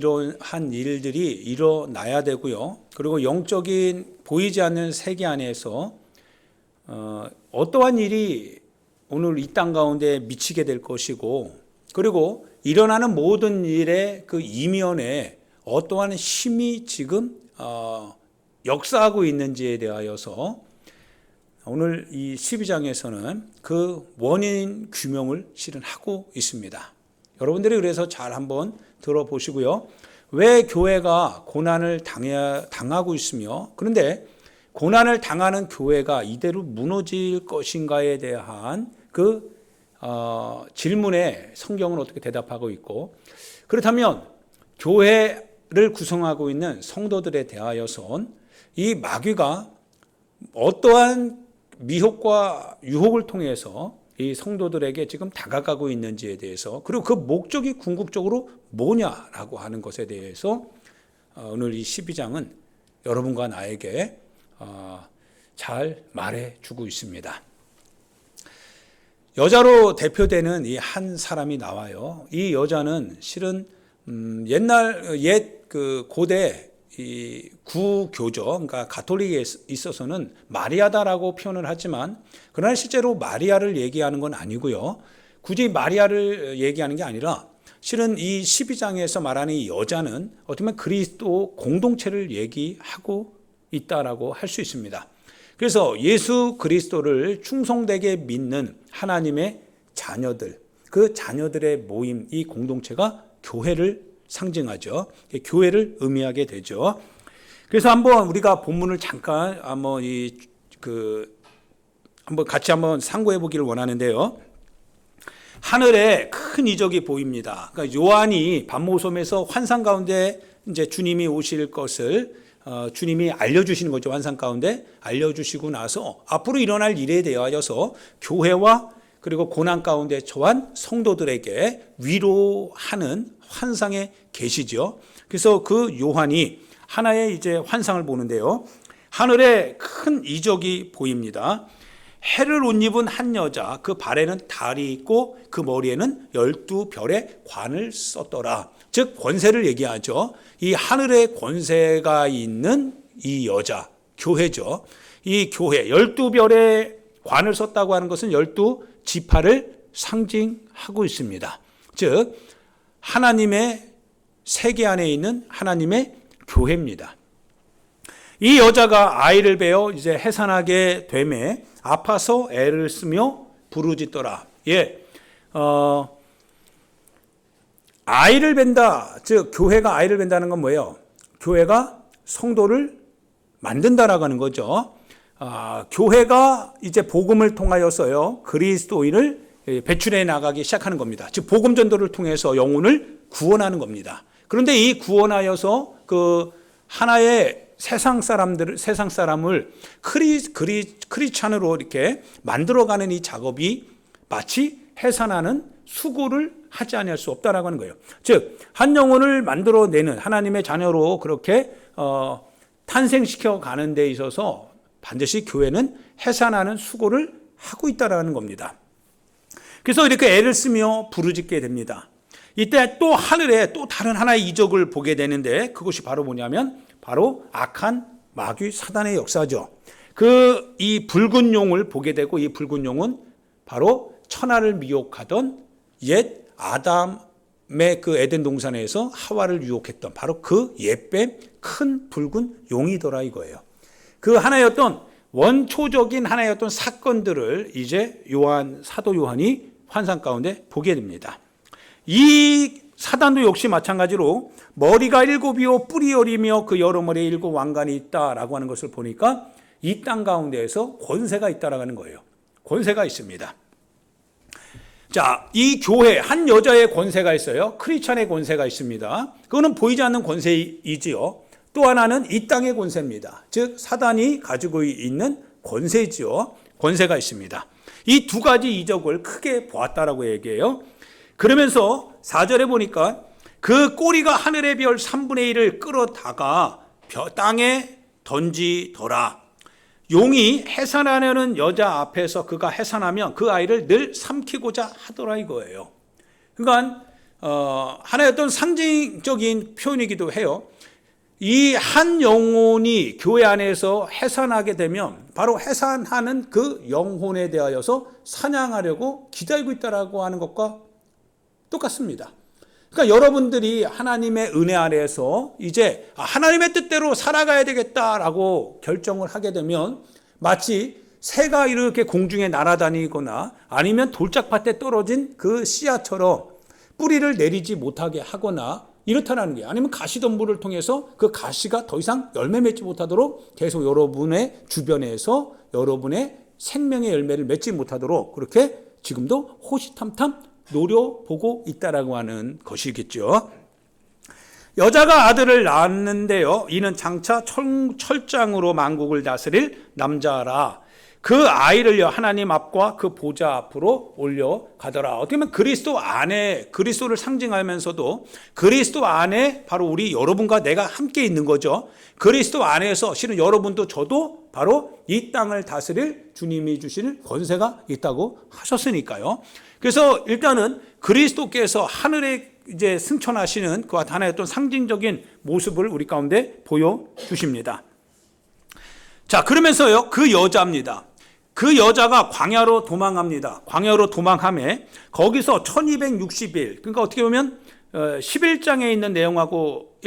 이러한 일들이 일어나야 되고요. 그리고 영적인 보이지 않는 세계 안에서 어떠한 일이 오늘 이 땅 가운데 미치게 될 것이고, 그리고 일어나는 모든 일의 그 이면에 어떠한 힘이 지금 역사하고 있는지에 대하여서 오늘 이 12장에서는 그 원인 규명을 실은 하고 있습니다. 여러분들이 그래서 잘 한번 들어보시고요. 왜 교회가 고난을 당하고 있으며, 그런데 고난을 당하는 교회가 이대로 무너질 것인가에 대한 그 질문에 성경은 어떻게 대답하고 있고, 그렇다면 교회를 구성하고 있는 성도들에 대하여선 이 마귀가 어떠한 미혹과 유혹을 통해서 이 성도들에게 지금 다가가고 있는지에 대해서, 그리고 그 목적이 궁극적으로 뭐냐라고 하는 것에 대해서 오늘 이 12장은 여러분과 나에게 잘 말해주고 있습니다. 여자로 대표되는 이 한 사람이 나와요. 이 여자는 실은 옛 그 고대 이 구교죠. 그러니까 가톨릭에 있어서는 마리아다라고 표현을 하지만, 그러나 실제로 마리아를 얘기하는 건 아니고요. 굳이 마리아를 얘기하는 게 아니라 실은 이 12장에서 말하는 이 여자는 어떻게 보면 그리스도 공동체를 얘기하고 있다라고 할 수 있습니다. 그래서 예수 그리스도를 충성되게 믿는 하나님의 자녀들, 그 자녀들의 모임, 이 공동체가 교회를 상징하죠. 교회를 의미하게 되죠. 그래서 한번 우리가 본문을 잠깐 한번 같이 한번 상고해 보기를 원하는데요. 하늘에 큰 이적이 보입니다. 그러니까 요한이 밤모섬에서 환상 가운데 이제 주님이 오실 것을 주님이 알려주시는 거죠. 환상 가운데 알려주시고 나서 앞으로 일어날 일에 대하여서 교회와 그리고 고난 가운데 처한 성도들에게 위로하는 환상의 계시죠. 그래서 그 요한이 하나의 이제 환상을 보는데요. 하늘에 큰 이적이 보입니다. 해를 옷 입은 한 여자, 그 발에는 달이 있고 그 머리에는 12별의 관을 썼더라. 즉 권세를 얘기하죠. 이 하늘의 권세가 있는 이 여자, 교회죠. 이 교회 12별의 관을 썼다고 하는 것은 12지파를 상징하고 있습니다. 즉 하나님의 세계 안에 있는 하나님의 교회입니다. 이 여자가 아이를 베어 이제 해산하게 되매 아파서 애를 쓰며 부르짖더라. 아이를 벤다. 즉 교회가 아이를 벤다는 건 뭐예요? 교회가 성도를 만든다라고 하는 거죠. 교회가 이제 복음을 통하여서요 그리스도인을 배출해 나가기 시작하는 겁니다. 즉 복음 전도를 통해서 영혼을 구원하는 겁니다. 그런데 이 구원하여서 그 하나의 세상 사람을 크리스찬으로 이렇게 만들어가는 이 작업이 마치 해산하는 수고를 하지 아니할 수 없다라고 하는 거예요. 즉 한 영혼을 만들어내는 하나님의 자녀로 그렇게 탄생시켜 가는 데 있어서 반드시 교회는 해산하는 수고를 하고 있다라는 겁니다. 그래서 이렇게 애를 쓰며 부르짖게 됩니다. 이때 또 하늘에 또 다른 하나의 이적을 보게 되는데, 그것이 바로 뭐냐면 바로 악한 마귀 사단의 역사죠. 이 붉은 용을 보게 되고, 이 붉은 용은 바로 천하를 미혹하던 옛 아담의 그 에덴 동산에서 하와를 유혹했던 바로 그 옛뱀 큰 붉은 용이더라 이거예요. 그 하나의 어떤 원초적인 하나의 어떤 사건들을 이제 사도 요한이 환상 가운데 보게 됩니다. 이 사단도 역시 마찬가지로 머리가 7이요 뿔이 10이며 그 여러 머리에 7 왕관이 있다라고 하는 것을 보니까 이 땅 가운데에서 권세가 있다라고 하는 거예요. 권세가 있습니다. 자, 이 교회 한 여자의 권세가 있어요. 크리스찬의 권세가 있습니다. 그거는 보이지 않는 권세이지요. 또 하나는 이 땅의 권세입니다. 즉 사단이 가지고 있는 권세지요. 권세가 있습니다. 이 두 가지 이적을 크게 보았다라고 얘기해요. 그러면서 4절에 보니까 그 꼬리가 하늘의 별 3분의 1을 끌어다가 땅에 던지더라. 용이 해산하려는 여자 앞에서 그가 해산하면 그 아이를 늘 삼키고자 하더라 이거예요. 그러니까 하나의 어떤 상징적인 표현이기도 해요. 이 한 영혼이 교회 안에서 해산하게 되면 바로 해산하는 그 영혼에 대하여서 사냥하려고 기다리고 있다라고 하는 것과 똑같습니다. 그러니까 여러분들이 하나님의 은혜 아래에서 이제 하나님의 뜻대로 살아가야 되겠다라고 결정을 하게 되면 마치 새가 이렇게 공중에 날아다니거나 아니면 돌짝밭에 떨어진 그 씨앗처럼 뿌리를 내리지 못하게 하거나 이렇다는 게, 아니면 가시덤불을 통해서 그 가시가 더 이상 열매 맺지 못하도록 계속 여러분의 주변에서 여러분의 생명의 열매를 맺지 못하도록 그렇게 지금도 호시탐탐 노려보고 있다라고 하는 것이겠죠. 여자가 아들을 낳았는데요, 이는 장차 철장으로 만국을 다스릴 남자라. 그 아이를요 하나님 앞과 그 보좌 앞으로 올려가더라. 어떻게 보면 그리스도 안에, 그리스도를 상징하면서도 그리스도 안에 바로 우리 여러분과 내가 함께 있는 거죠. 그리스도 안에서 실은 여러분도 저도 바로 이 땅을 다스릴 주님이 주시는 권세가 있다고 하셨으니까요. 그래서 일단은 그리스도께서 하늘에 이제 승천하시는 그와 하나의 어떤 상징적인 모습을 우리 가운데 보여주십니다. 자, 그러면서요 그 여자입니다. 그 여자가 광야로 도망합니다. 광야로 도망함에 거기서 1260일, 그러니까 어떻게 보면 11장에 있는 내용하고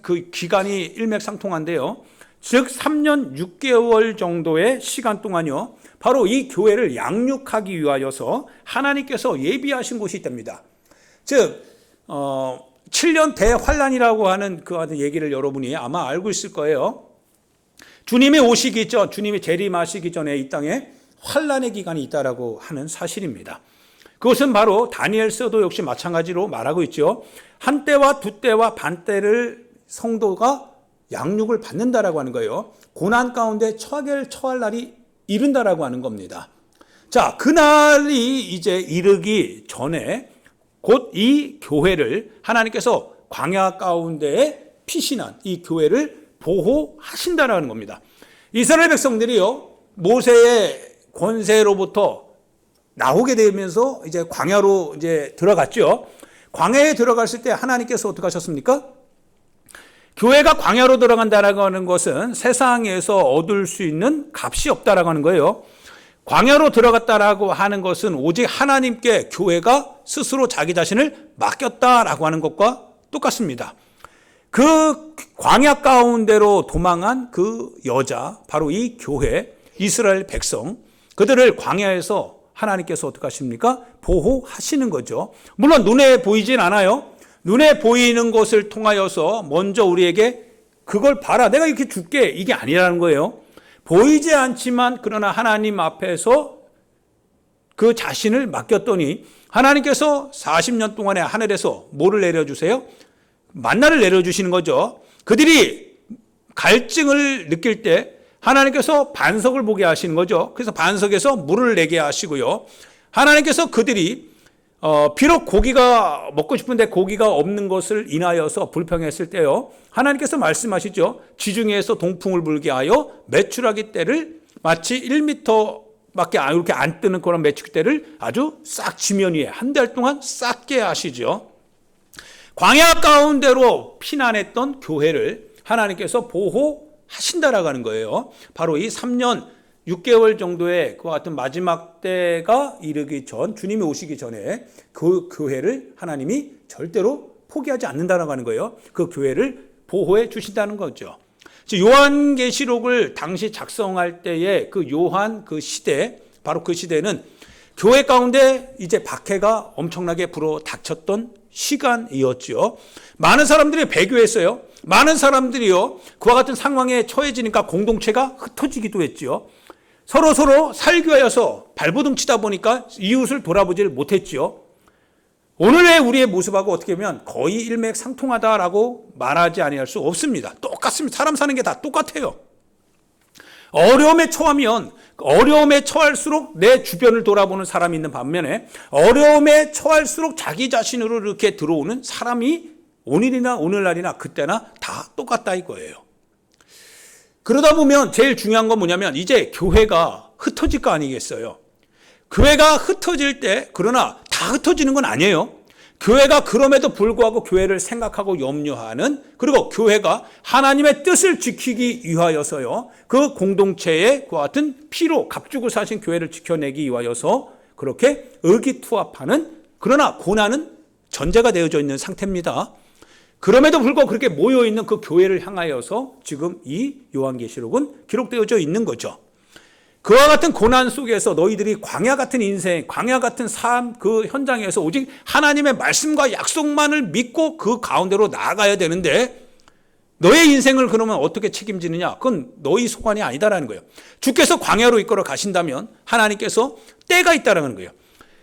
그 기간이 일맥상통한데요. 즉 3년 6개월 정도의 시간 동안요 바로 이 교회를 양육하기 위하여서 하나님께서 예비하신 곳이 있답니다. 즉 7년 대환란이라고 하는 그 얘기를 여러분이 아마 알고 있을 거예요. 주님이 오시기 전, 주님이 재림하시기 전에 이 땅에 환란의 기간이 있다라고 하는 사실입니다. 그것은 바로 다니엘서도 역시 마찬가지로 말하고 있죠. 한 때와 두 때와 반 때를 성도가 양육을 받는다라고 하는 거예요. 고난 가운데 처할 날이 이른다라고 하는 겁니다. 자, 그날이 이제 이르기 전에 곧 이 교회를 하나님께서 광야 가운데에 피신한 이 교회를 보호하신다라는 겁니다. 이스라엘 백성들이요 모세의 권세로부터 나오게 되면서 이제 광야로 이제 들어갔죠. 광야에 들어갔을 때 하나님께서 어떻게 하셨습니까? 교회가 광야로 들어간다라고 하는 것은 세상에서 얻을 수 있는 값이 없다라고 하는 거예요. 광야로 들어갔다라고 하는 것은 오직 하나님께 교회가 스스로 자기 자신을 맡겼다라고 하는 것과 똑같습니다. 그 광야 가운데로 도망한 그 여자, 바로 이 교회, 이스라엘 백성, 그들을 광야에서 하나님께서 어떻게 하십니까? 보호하시는 거죠. 물론 눈에 보이진 않아요. 눈에 보이는 것을 통하여서 먼저 우리에게 그걸 봐라, 내가 이렇게 줄게, 이게 아니라는 거예요. 보이지 않지만 그러나 하나님 앞에서 그 자신을 맡겼더니 하나님께서 40년 동안에 하늘에서 뭐를 내려주세요? 만나를 내려주시는 거죠. 그들이 갈증을 느낄 때 하나님께서 반석을 보게 하시는 거죠. 그래서 반석에서 물을 내게 하시고요. 하나님께서 그들이 비록 고기가 먹고 싶은데 고기가 없는 것을 인하여서 불평했을 때요, 하나님께서 말씀하시죠. 지중해에서 동풍을 불게 하여 메추라기 떼를 마치 1m밖에 이렇게 안 뜨는 그런 메추라기 떼를 아주 싹 지면 위에 한 달 동안 싹게 하시죠. 광야 가운데로 피난했던 교회를 하나님께서 보호하신다라고 하는 거예요. 바로 이 3년 6개월 정도의 그와 같은 마지막 때가 이르기 전, 주님이 오시기 전에 그 교회를 하나님이 절대로 포기하지 않는다라고 하는 거예요. 그 교회를 보호해 주신다는 거죠. 요한계시록을 당시 작성할 때의 그 요한 그 시대, 바로 그 시대는 교회 가운데 이제 박해가 엄청나게 불어 닥쳤던 시간이었죠. 많은 사람들이 배교했어요. 많은 사람들이요 그와 같은 상황에 처해지니까 공동체가 흩어지기도 했죠. 서로 살교하여서 발버둥 치다 보니까 이웃을 돌아보지를 못했죠. 오늘의 우리의 모습하고 어떻게 보면 거의 일맥상통하다라고 말하지 아니할 수 없습니다. 똑같습니다. 사람 사는 게 다 똑같아요. 어려움에 처하면 어려움에 처할수록 내 주변을 돌아보는 사람이 있는 반면에 어려움에 처할수록 자기 자신으로 이렇게 들어오는 사람이 오늘이나 오늘날이나 그때나 다 똑같다 이거예요. 그러다 보면 제일 중요한 건 뭐냐면 이제 교회가 흩어질 거 아니겠어요. 교회가 흩어질 때, 그러나 다 흩어지는 건 아니에요. 교회가 그럼에도 불구하고 교회를 생각하고 염려하는, 그리고 교회가 하나님의 뜻을 지키기 위하여서요, 그 공동체의 그와 같은 피로 값주고 사신 교회를 지켜내기 위하여서 그렇게 의기투합하는, 그러나 고난은 전제가 되어져 있는 상태입니다. 그럼에도 불구하고 그렇게 모여있는 그 교회를 향하여서 지금 이 요한계시록은 기록되어져 있는 거죠. 그와 같은 고난 속에서 너희들이 광야 같은 인생, 광야 같은 삶 그 현장에서 오직 하나님의 말씀과 약속만을 믿고 그 가운데로 나아가야 되는데, 너의 인생을 그러면 어떻게 책임지느냐? 그건 너희 소관이 아니다라는 거예요. 주께서 광야로 이끌어 가신다면 하나님께서 때가 있다라는 거예요.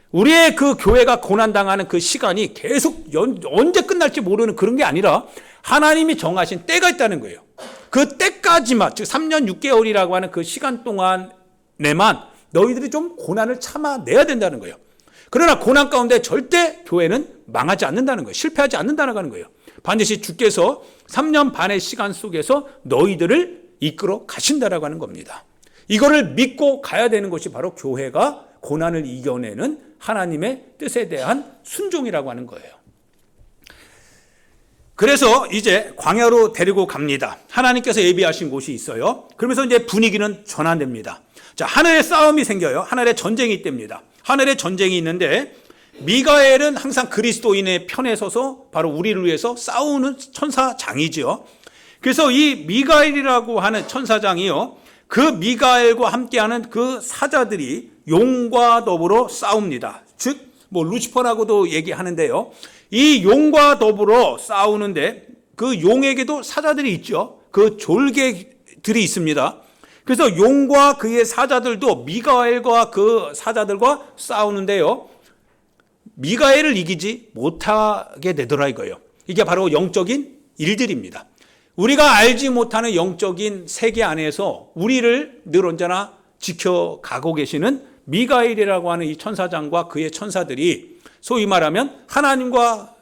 우리의 그 교회가 고난당하는 그 시간이 계속 언제 끝날지 모르는 그런 게 아니라 하나님이 정하신 때가 있다는 거예요. 그 때까지만, 즉 3년 6개월이라고 하는 그 시간 동안 내만 너희들이 좀 고난을 참아내야 된다는 거예요. 그러나 고난 가운데 절대 교회는 망하지 않는다는 거예요. 실패하지 않는다는 거예요. 반드시 주께서 3년 반의 시간 속에서 너희들을 이끌어 가신다라고 하는 겁니다. 이거를 믿고 가야 되는 것이 바로 교회가 고난을 이겨내는 하나님의 뜻에 대한 순종이라고 하는 거예요. 그래서 이제 광야로 데리고 갑니다. 하나님께서 예비하신 곳이 있어요. 그러면서 이제 분위기는 전환됩니다. 자, 하늘에 싸움이 생겨요. 하늘에 전쟁이 있답니다. 하늘에 전쟁이 있는데 미가엘은 항상 그리스도인의 편에 서서 바로 우리를 위해서 싸우는 천사장이죠. 그래서 이 미가엘이라고 하는 천사장이요, 그 미가엘과 함께하는 그 사자들이 용과 더불어 싸웁니다. 즉, 루시퍼라고도 얘기하는데요. 이 용과 더불어 싸우는데 그 용에게도 사자들이 있죠. 그 졸개들이 있습니다. 그래서 용과 그의 사자들도 미가엘과 그 사자들과 싸우는데요, 미가엘을 이기지 못하게 되더라 이거예요. 이게 바로 영적인 일들입니다. 우리가 알지 못하는 영적인 세계 안에서 우리를 늘 언제나 지켜가고 계시는 미가엘이라고 하는 이 천사장과 그의 천사들이 소위 말하면 하나님과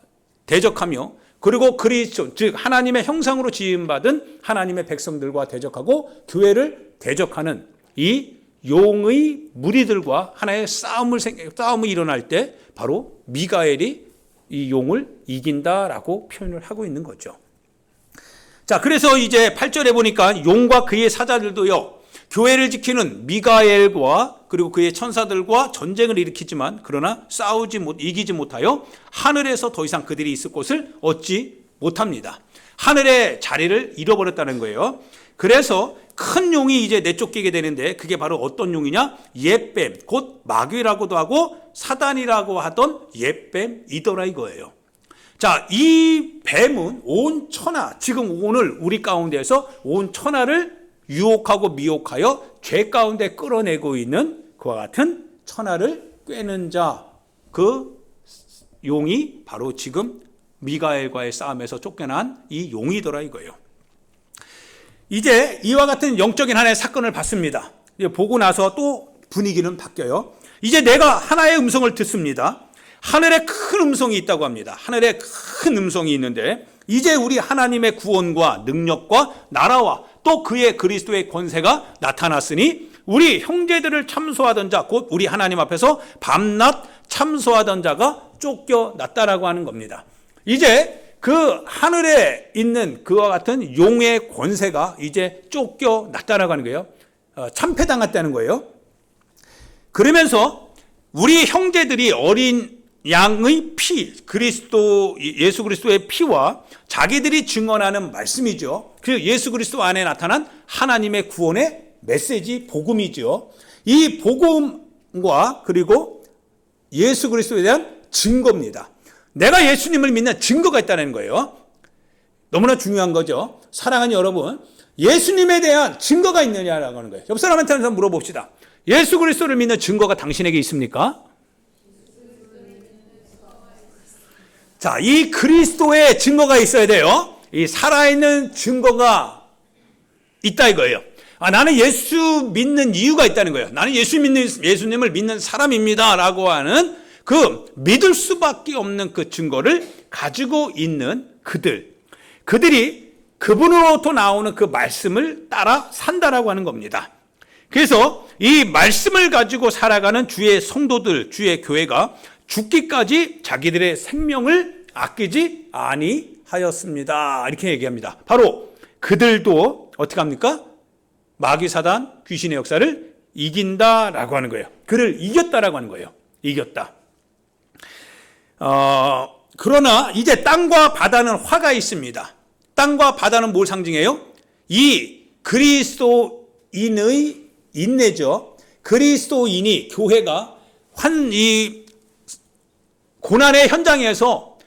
대적하며, 그리고 그리스도, 즉 하나님의 형상으로 지음받은 하나님의 백성들과 대적하고 교회를 대적하는 이 용의 무리들과 하나의 싸움이 일어날 때 바로 미가엘이 이 용을 이긴다라고 표현을 하고 있는 거죠. 자, 그래서 이제 8절에 보니까 용과 그의 사자들도요, 교회를 지키는 미가엘과 그리고 그의 천사들과 전쟁을 일으키지만 그러나 이기지 못하여 하늘에서 더 이상 그들이 있을 곳을 얻지 못합니다. 하늘의 자리를 잃어버렸다는 거예요. 그래서 큰 용이 이제 내쫓기게 되는데 그게 바로 어떤 용이냐? 옛뱀, 곧 마귀라고도 하고 사단이라고 하던 옛뱀이더라 이거예요. 자, 이 뱀은 온 천하, 지금 오늘 우리 가운데에서 온 천하를 유혹하고 미혹하여 죄 가운데 끌어내고 있는 그와 같은 천하를 꿰는 자, 그 용이 바로 지금 미가엘과의 싸움에서 쫓겨난 이 용이더라 이거예요. 이제 이와 같은 영적인 하나의 사건을 봤습니다. 보고 나서 또 분위기는 바뀌어요. 이제 내가 하나의 음성을 듣습니다. 하늘에 큰 음성이 있다고 합니다. 하늘에 큰 음성이 있는데 이제 우리 하나님의 구원과 능력과 나라와 또 그의 그리스도의 권세가 나타났으니 우리 형제들을 참소하던 자, 곧 우리 하나님 앞에서 밤낮 참소하던 자가 쫓겨났다라고 하는 겁니다. 이제 그 하늘에 있는 그와 같은 용의 권세가 이제 쫓겨났다라고 하는 거예요. 참패당했다는 거예요. 그러면서 우리 형제들이 어린 양의 피, 예수 그리스도의 피와 자기들이 증언하는 말씀이죠. 그 예수 그리스도 안에 나타난 하나님의 구원의 메시지, 복음이죠. 이 복음과 그리고 예수 그리스도에 대한 증거입니다. 내가 예수님을 믿는 증거가 있다는 거예요. 너무나 중요한 거죠. 사랑하는 여러분, 예수님에 대한 증거가 있느냐라고 하는 거예요. 옆 사람한테 한번 물어봅시다. 예수 그리스도를 믿는 증거가 당신에게 있습니까? 자, 이 그리스도의 증거가 있어야 돼요. 이 살아있는 증거가 있다 이거예요. 나는 예수 믿는 이유가 있다는 거예요. 나는 예수님을 믿는 사람입니다 라고 하는 그 믿을 수밖에 없는 그 증거를 가지고 있는 그들이 그분으로부터 나오는 그 말씀을 따라 산다라고 하는 겁니다. 그래서 이 말씀을 가지고 살아가는 주의 성도들, 주의 교회가 죽기까지 자기들의 생명을 아끼지 아니하였습니다. 이렇게 얘기합니다. 바로 그들도 어떻게 합니까? 마귀 사단 귀신의 역사를 이긴다라고 하는 거예요. 그를 이겼다라고 하는 거예요. 이겼다. 그러나 이제 땅과 바다는 화가 있습니다. 땅과 바다는 뭘 상징해요? 이 그리스도인의 인내죠. 그리스도인이 교회가 이 고난의 현장에서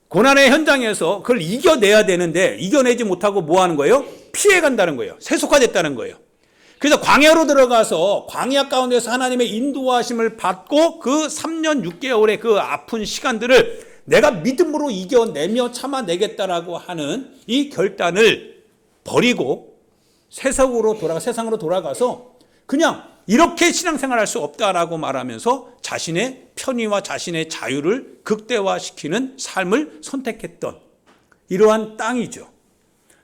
그걸 이겨내야 되는데 이겨내지 못하고 뭐 하는 거예요? 피해간다는 거예요. 세속화됐다는 거예요. 그래서 광야로 들어가서 광야 가운데서 하나님의 인도하심을 받고 그 3년 6개월의 그 아픈 시간들을 내가 믿음으로 이겨내며 참아내겠다라고 하는 이 결단을 버리고 세상으로 돌아가서 그냥 이렇게 신앙생활할 수 없다라고 말하면서 자신의 편의와 자신의 자유를 극대화시키는 삶을 선택했던 이러한 땅이죠.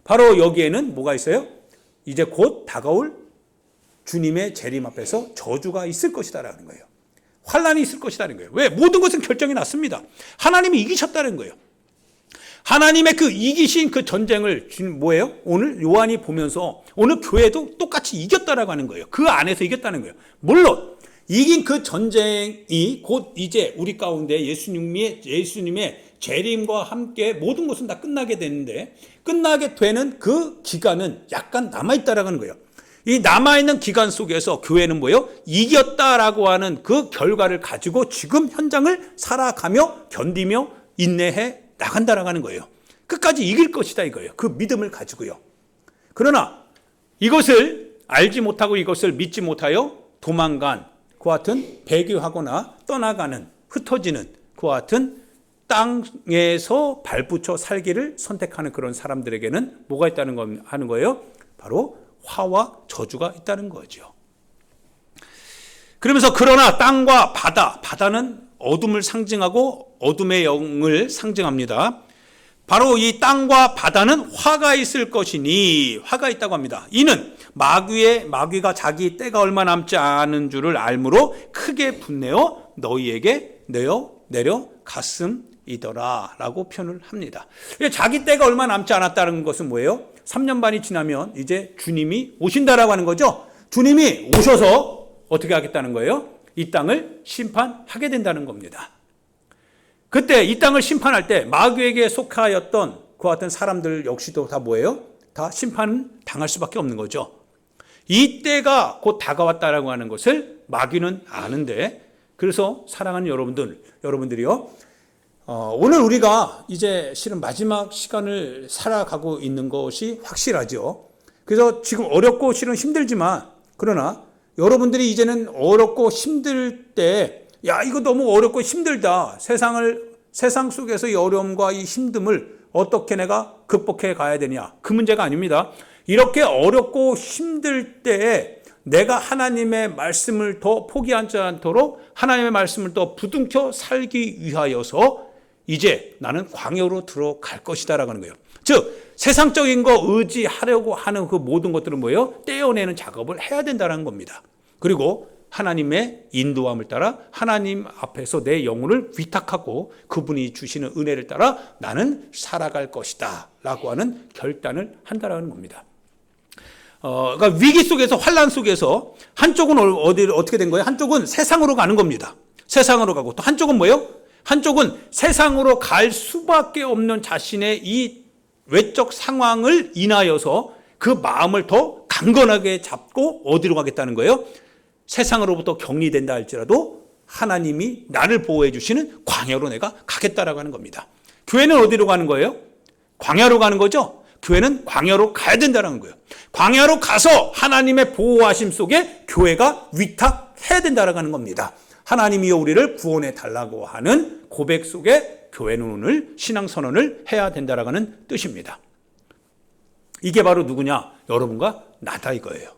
바로 여기에는 뭐가 있어요? 이제 곧 다가올 주님의 재림 앞에서 저주가 있을 것이다라는 거예요. 환란이 있을 것이라는 거예요. 왜? 모든 것은 결정이 났습니다. 하나님이 이기셨다는 거예요. 하나님의 그 이기신 그 전쟁을 뭐예요? 오늘 요한이 보면서 오늘 교회도 똑같이 이겼다라고 하는 거예요. 그 안에서 이겼다는 거예요. 물론 이긴 그 전쟁이 곧 이제 우리 가운데 예수님의 재림과 함께 모든 것은 다 끝나게 되는데 끝나게 되는 그 기간은 약간 남아있다라고 하는 거예요. 이 남아있는 기간 속에서 교회는 뭐예요? 이겼다라고 하는 그 결과를 가지고 지금 현장을 살아가며 견디며 인내해 나간다라고 하는 거예요. 끝까지 이길 것이다 이거예요. 그 믿음을 가지고요. 그러나 이것을 알지 못하고 이것을 믿지 못하여 도망간 그와 같은 배교하거나 떠나가는 흩어지는 그와 같은 땅에서 발붙여 살기를 선택하는 그런 사람들에게는 뭐가 있다는 하는 거예요? 바로 화와 저주가 있다는 거죠. 그러면서 그러나 땅과 바다는 어둠을 상징하고 어둠의 영을 상징합니다. 바로 이 땅과 바다는 화가 있을 것이니 화가 있다고 합니다. 이는 마귀가 자기 때가 얼마 남지 않은 줄을 알므로 크게 분내어 너희에게 내려 갔음이더라 라고 표현을 합니다. 자기 때가 얼마 남지 않았다는 것은 뭐예요? 3년 반이 지나면 이제 주님이 오신다라고 하는 거죠. 주님이 오셔서 어떻게 하겠다는 거예요? 이 땅을 심판하게 된다는 겁니다. 그때 이 땅을 심판할 때 마귀에게 속하였던 그와 같은 사람들 역시도 다 뭐예요? 다 심판당할 수밖에 없는 거죠. 이 때가 곧 다가왔다라고 하는 것을 마귀는 아는데 그래서 사랑하는 여러분들이요. 오늘 우리가 이제 실은 마지막 시간을 살아가고 있는 것이 확실하죠. 그래서 지금 어렵고 실은 힘들지만 그러나 여러분들이 이제는 어렵고 힘들 때 야 이거 너무 어렵고 힘들다. 세상 속에서 이 어려움과 이 힘듦을 어떻게 내가 극복해 가야 되냐. 그 문제가 아닙니다. 이렇게 어렵고 힘들 때에 내가 하나님의 말씀을 더 포기하지 않도록 하나님의 말씀을 더 부둥켜 살기 위하여서 이제 나는 광야로 들어갈 것이다라고 하는 거예요. 즉 세상적인 거 의지하려고 하는 그 모든 것들은 뭐예요? 떼어내는 작업을 해야 된다는 겁니다. 그리고 하나님의 인도함을 따라 하나님 앞에서 내 영혼을 위탁하고 그분이 주시는 은혜를 따라 나는 살아갈 것이다 라고 하는 결단을 한다라는 겁니다. 그러니까 위기 속에서 환란 속에서 한쪽은 어떻게 된 거예요? 한쪽은 세상으로 가는 겁니다. 세상으로 가고 또 한쪽은 뭐예요? 한쪽은 세상으로 갈 수밖에 없는 자신의 이 외적 상황을 인하여서 그 마음을 더 강건하게 잡고 어디로 가겠다는 거예요? 세상으로부터 격리된다 할지라도 하나님이 나를 보호해 주시는 광야로 내가 가겠다라고 하는 겁니다. 교회는 어디로 가는 거예요? 광야로 가는 거죠? 교회는 광야로 가야 된다는 거예요. 광야로 가서 하나님의 보호하심 속에 교회가 위탁해야 된다라고 하는 겁니다. 하나님이여 우리를 구원해 달라고 하는 고백 속에 교회는 오늘 신앙선언을 해야 된다라고 하는 뜻입니다. 이게 바로 누구냐? 여러분과 나다 이거예요.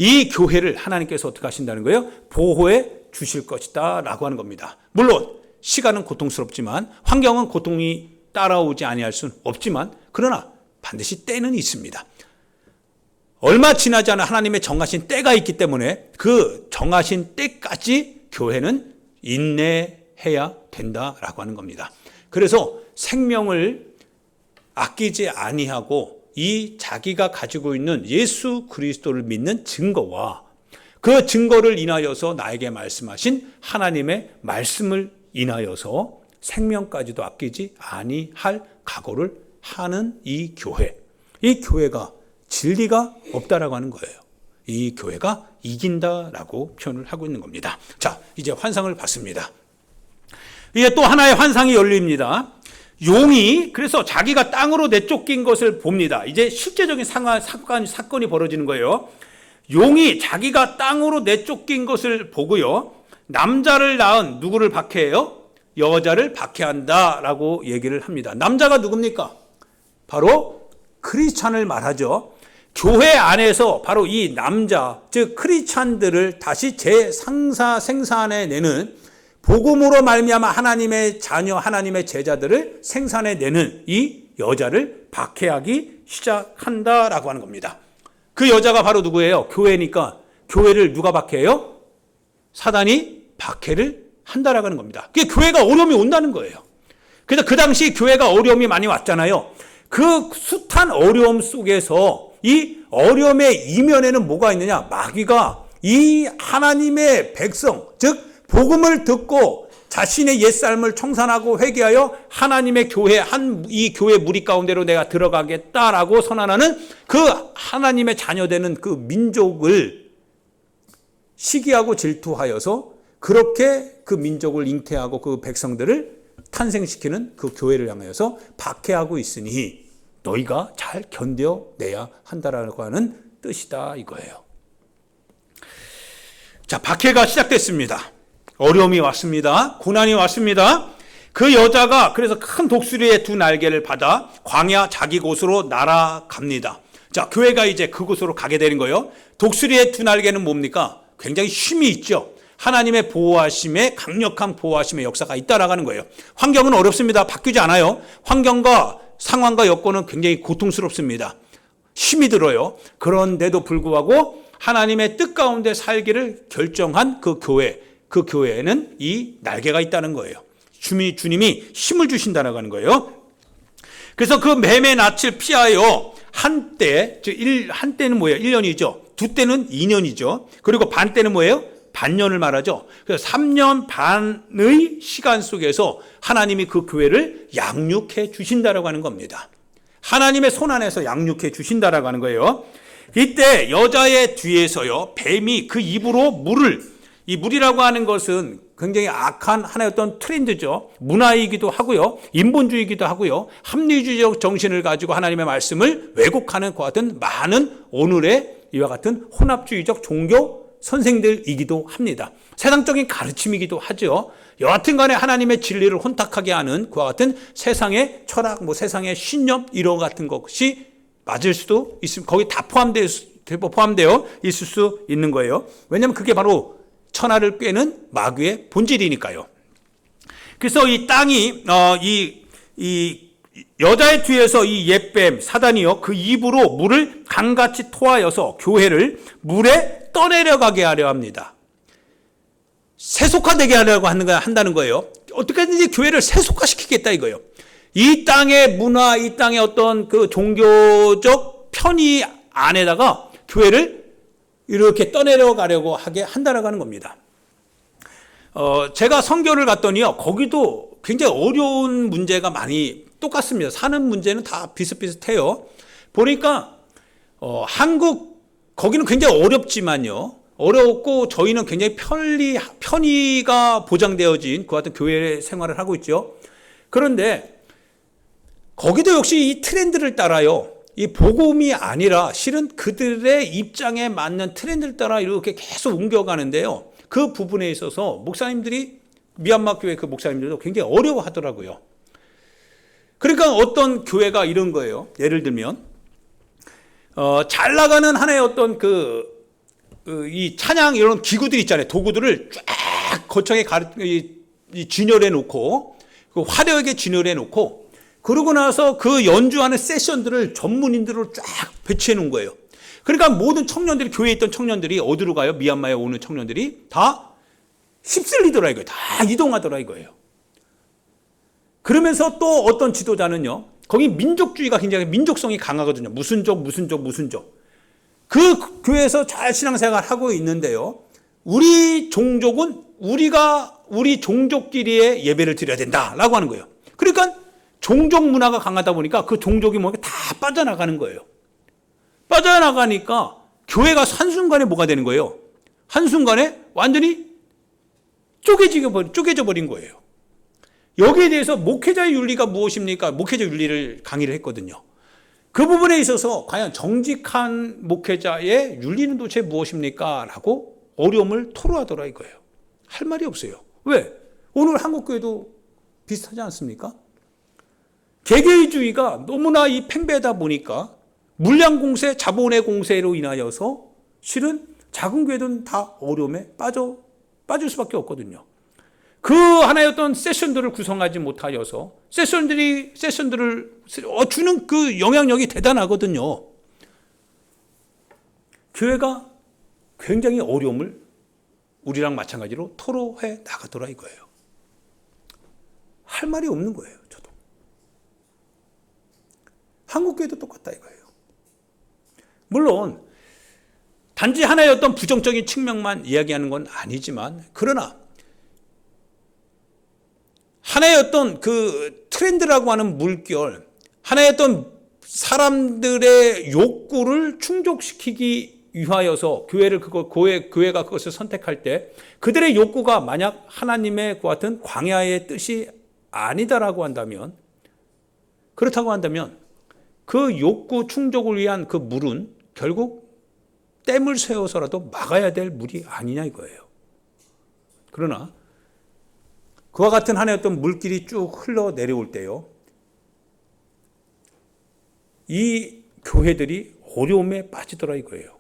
이 교회를 하나님께서 어떻게 하신다는 거예요? 보호해 주실 것이다 라고 하는 겁니다. 물론 시간은 고통스럽지만 환경은 고통이 따라오지 아니할 수는 없지만 그러나 반드시 때는 있습니다. 얼마 지나지 않아 하나님의 정하신 때가 있기 때문에 그 정하신 때까지 교회는 인내해야 해야 된다라고 하는 겁니다. 그래서 생명을 아끼지 아니하고 이 자기가 가지고 있는 예수 그리스도를 믿는 증거와 그 증거를 인하여서 나에게 말씀하신 하나님의 말씀을 인하여서 생명까지도 아끼지 아니할 각오를 하는 이 교회가 진리가 없다라고 하는 거예요. 이 교회가 이긴다라고 표현을 하고 있는 겁니다. 자, 이제 환상을 봤습니다. 이제 또 하나의 환상이 열립니다. 용이 그래서 자기가 땅으로 내쫓긴 것을 봅니다. 이제 실제적인 사건이 벌어지는 거예요. 용이 자기가 땅으로 내쫓긴 것을 보고요. 남자를 낳은 누구를 박해해요? 여자를 박해한다라고 얘기를 합니다. 남자가 누굽니까? 바로 크리스찬을 말하죠. 교회 안에서 바로 이 남자, 즉 크리스찬들을 다시 생산해내는 복음으로 말미암아 하나님의 자녀, 하나님의 제자들을 생산해내는 이 여자를 박해하기 시작한다라고 하는 겁니다. 그 여자가 바로 누구예요? 교회니까 교회를 누가 박해해요? 사단이 박해를 한다라고 하는 겁니다. 그게 교회가 어려움이 온다는 거예요. 그래서 그 당시 교회가 어려움이 많이 왔잖아요. 그 숱한 어려움 속에서 이 어려움의 이면에는 뭐가 있느냐? 마귀가 이 하나님의 백성, 즉 복음을 듣고 자신의 옛삶을 청산하고 회개하여 하나님의 교회, 이 교회 무리 가운데로 내가 들어가겠다라고 선언하는 그 하나님의 자녀되는 그 민족을 시기하고 질투하여서 그렇게 그 민족을 잉태하고 그 백성들을 탄생시키는 그 교회를 향하여서 박해하고 있으니 너희가 잘 견뎌내야 한다라고 하는 뜻이다 이거예요. 자, 박해가 시작됐습니다. 어려움이 왔습니다. 고난이 왔습니다. 그 여자가 그래서 큰 독수리의 두 날개를 받아 광야 자기 곳으로 날아갑니다. 자, 교회가 이제 그곳으로 가게 되는 거예요. 독수리의 두 날개는 뭡니까? 굉장히 힘이 있죠. 하나님의 보호하심에 강력한 보호하심의 역사가 있다라는 거예요. 환경은 어렵습니다. 바뀌지 않아요. 환경과 상황과 여건은 굉장히 고통스럽습니다. 힘이 들어요. 그런데도 불구하고 하나님의 뜻 가운데 살기를 결정한 그 교회에는 이 날개가 있다는 거예요. 주님이 힘을 주신다라고 하는 거예요. 그래서 그 매매 낯을 피하여 한때는 뭐예요? 1년이죠. 두 때는 2년이죠. 그리고 반 때는 뭐예요? 반년을 말하죠. 그래서 3년 반의 시간 속에서 하나님이 그 교회를 양육해 주신다라고 하는 겁니다. 하나님의 손 안에서 양육해 주신다라고 하는 거예요. 이때 여자의 뒤에서요, 뱀이 그 입으로 이 물이라고 하는 것은 굉장히 악한 하나의 어떤 트렌드죠. 문화이기도 하고요, 인본주의이기도 하고요, 합리주의적 정신을 가지고 하나님의 말씀을 왜곡하는 것 같은 많은 오늘의 이와 같은 혼합주의적 종교 선생들이기도 합니다. 세상적인 가르침이기도 하죠. 여하튼 간에 하나님의 진리를 혼탁하게 하는 그와 같은 세상의 철학, 세상의 신념 이런 같은 것이 맞을 수도 있습니다. 거기 다 포함되어 있을 수 있는 거예요. 왜냐하면 그게 바로 천하를 꿰는 마귀의 본질이니까요. 그래서 이 땅이 이 여자의 뒤에서 이 옛뱀 사단이요, 그 입으로 물을 강같이 토하여서 교회를 물에 떠내려가게 하려 합니다. 세속화되게 하려고 한다는 거예요. 어떻게든지 교회를 세속화시키겠다 이거예요. 이 땅의 문화, 이 땅의 어떤 그 종교적 편의 안에다가 교회를 이렇게 떠내려가려고 하게 한다라고 하는 겁니다. 제가 선교를 갔더니요, 거기도 굉장히 어려운 문제가 많이 똑같습니다. 사는 문제는 다 비슷비슷해요. 보니까 거기는 굉장히 어렵지만요, 어렵고 저희는 굉장히 편의가 보장되어진 그 같은 교회 생활을 하고 있죠. 그런데 거기도 역시 이 트렌드를 따라요. 이 복음이 아니라 실은 그들의 입장에 맞는 트렌드를 따라 이렇게 계속 옮겨가는데요. 그 부분에 있어서 목사님들이, 미얀마 교회 그 목사님들도 굉장히 어려워하더라고요. 그러니까 어떤 교회가 이런 거예요. 예를 들면 잘 나가는 하나의 어떤 이 찬양 이런 기구들 있잖아요. 도구들을 쫙 거창에 진열해 놓고, 그 화려하게 진열해 놓고, 그러고 나서 그 연주하는 세션들을 전문인들로 쫙 배치해 놓은 거예요. 그러니까 모든 청년들이, 교회에 있던 청년들이 어디로 가요? 미얀마에 오는 청년들이 다 휩쓸리더라 이거예요. 다 이동하더라 이거예요. 그러면서 또 어떤 지도자는요, 거기 민족주의가 굉장히 민족성이 강하거든요. 무슨 족. 그 교회에서 잘 신앙생활 하고 있는데요. 우리 종족은 우리 종족끼리의 예배를 드려야 된다라고 하는 거예요. 그러니까 종족 문화가 강하다 보니까 그 종족이 뭔가 다 빠져나가는 거예요. 빠져나가니까 교회가 한순간에 뭐가 되는 거예요? 한순간에 완전히 쪼개져 버린 거예요. 여기에 대해서 목회자의 윤리가 무엇입니까? 목회자 윤리를 강의를 했거든요. 그 부분에 있어서 과연 정직한 목회자의 윤리는 도대체 무엇입니까? 라고 어려움을 토로하더라 이거예요. 할 말이 없어요. 왜? 오늘 한국교회도 비슷하지 않습니까? 개개인주의가 너무나 이 팽배하다 보니까 물량 공세, 자본의 공세로 인하여서 실은 작은 교회들은 다 어려움에 빠질 수밖에 없거든요. 그 하나의 어떤 세션들을 구성하지 못하여서 세션들을 주는 그 영향력이 대단하거든요. 교회가 굉장히 어려움을 우리랑 마찬가지로 토로해 나가더라 이거예요. 할 말이 없는 거예요. 저도. 한국교회도 똑같다 이거예요. 물론 단지 하나의 어떤 부정적인 측면만 이야기하는 건 아니지만, 그러나 하나의 어떤 그 트렌드라고 하는 물결, 하나의 어떤 사람들의 욕구를 충족시키기 위하여서 교회가 그것을 선택할 때 그들의 욕구가 만약 하나님의 그 같은 광야의 뜻이 아니다라고 한다면, 그렇다고 한다면 그 욕구 충족을 위한 그 물은 결국 댐을 세워서라도 막아야 될 물이 아니냐 이거예요. 그러나 그와 같은 하나의 어떤 물길이 쭉 흘러내려올 때요, 이 교회들이 어려움에 빠지더라 이거예요.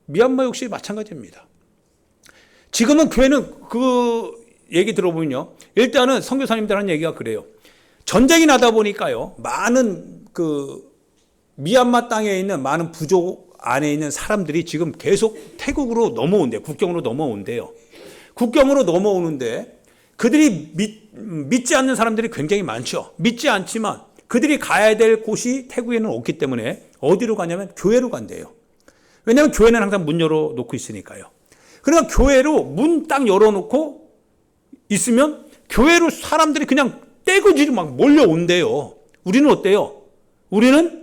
미얀마 역시 마찬가지입니다. 지금은 교회는 그 얘기 들어보면요, 일단은 선교사님들 하는 얘기가 그래요. 전쟁이 나다 보니까요, 많은 그 미얀마 땅에 있는 많은 부족 안에 있는 사람들이 지금 계속 태국으로 넘어온대요. 국경으로 넘어온대요. 국경으로 넘어오는데 그들이 믿지 않는 사람들이 굉장히 많죠. 믿지 않지만 그들이 가야 될 곳이 태국에는 없기 때문에 어디로 가냐면 교회로 간대요. 왜냐하면 교회는 항상 문 열어놓고 있으니까요. 그러니까 교회로 문 딱 열어놓고 있으면 교회로 사람들이 그냥 떼거지로 막 몰려온대요. 우리는 어때요? 우리는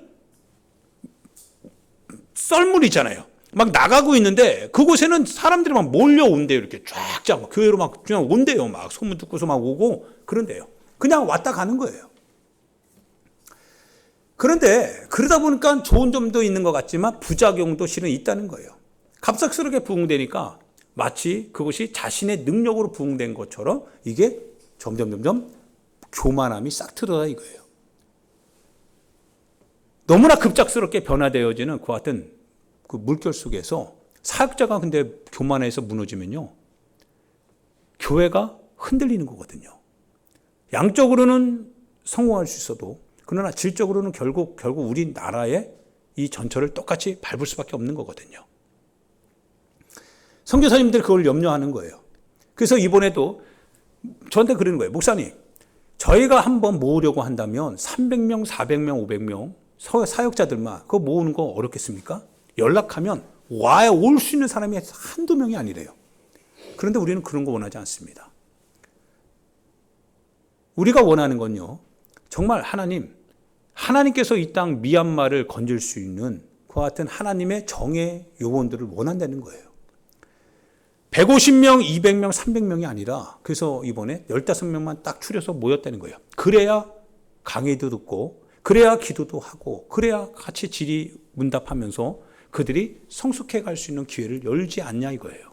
썰물이잖아요. 막 나가고 있는데 그곳에는 사람들이 막 몰려온대요. 이렇게 쫙쫙 교회로 막 그냥 온대요. 막 소문 듣고서 막 오고 그런데요. 그냥 왔다 가는 거예요. 그런데 그러다 보니까 좋은 점도 있는 것 같지만 부작용도 실은 있다는 거예요. 갑작스럽게 부흥되니까 마치 그것이 자신의 능력으로 부흥된 것처럼 이게 점점 교만함이 싹 트러다 이거예요. 너무나 급작스럽게 변화되어지는 그 같은 그 물결 속에서 사역자가 근데 교만해서 무너지면요, 교회가 흔들리는 거거든요. 양적으로는 성공할 수 있어도 그러나 질적으로는 결국 우리나라의 이 전철을 똑같이 밟을 수밖에 없는 거거든요. 선교사님들이 그걸 염려하는 거예요. 그래서 이번에도 저한테 그러는 거예요. 목사님, 저희가 한번 모으려고 한다면 300명, 400명, 500명 사역자들만 그거 모으는 거 어렵겠습니까? 연락하면 올 수 있는 사람이 한두 명이 아니래요. 그런데 우리는 그런 거 원하지 않습니다. 우리가 원하는 건요, 정말 하나님께서 이 땅 미얀마를 건질 수 있는 그와 같은 하나님의 정의 요원들을 원한다는 거예요. 150명, 200명, 300명이 아니라 그래서 이번에 15명만 딱 추려서 모였다는 거예요. 그래야 강의도 듣고 그래야 기도도 하고 그래야 같이 질의문답하면서 그들이 성숙해 갈 수 있는 기회를 열지 않냐 이거예요.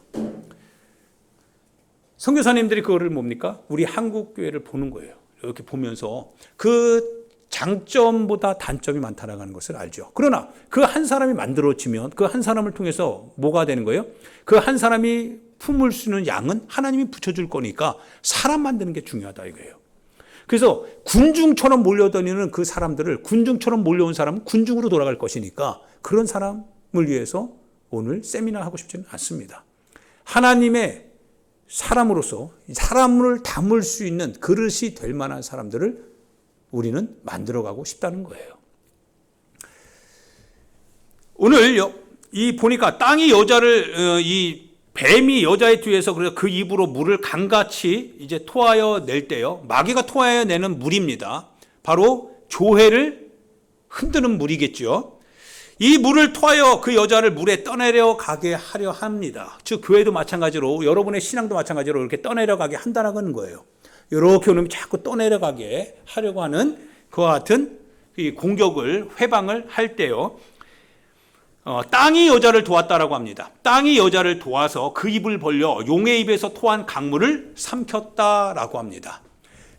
선교사님들이 그거를 뭡니까? 우리 한국 교회를 보는 거예요. 이렇게 보면서 그 장점보다 단점이 많다는 것을 알죠. 그러나 그 한 사람이 만들어지면 그 한 사람을 통해서 뭐가 되는 거예요? 그 한 사람이 품을 수 있는 양은 하나님이 붙여줄 거니까 사람 만드는 게 중요하다 이거예요. 그래서 군중처럼 몰려다니는 그 사람들을, 군중처럼 몰려온 사람은 군중으로 돌아갈 것이니까 그런 사람을 위해서 오늘 세미나 하고 싶지는 않습니다. 하나님의 사람으로서 사람을 담을 수 있는 그릇이 될 만한 사람들을 우리는 만들어가고 싶다는 거예요. 오늘 이 보니까 땅이 여자를 이 뱀이 여자의 뒤에서 그래서 그 입으로 물을 강같이 이제 토하여 낼 때요. 마귀가 토하여 내는 물입니다. 바로 교회를 흔드는 물이겠죠. 이 물을 토하여 그 여자를 물에 떠내려 가게 하려 합니다. 즉 교회도 마찬가지로 여러분의 신앙도 마찬가지로 이렇게 떠내려 가게 한다는 거예요. 이렇게 오면 자꾸 떠내려 가게 하려고 하는 그와 같은 이 공격을 회방을 할 때요. 땅이 여자를 도왔다라고 합니다. 땅이 여자를 도와서 그 입을 벌려 용의 입에서 토한 강물을 삼켰다라고 합니다.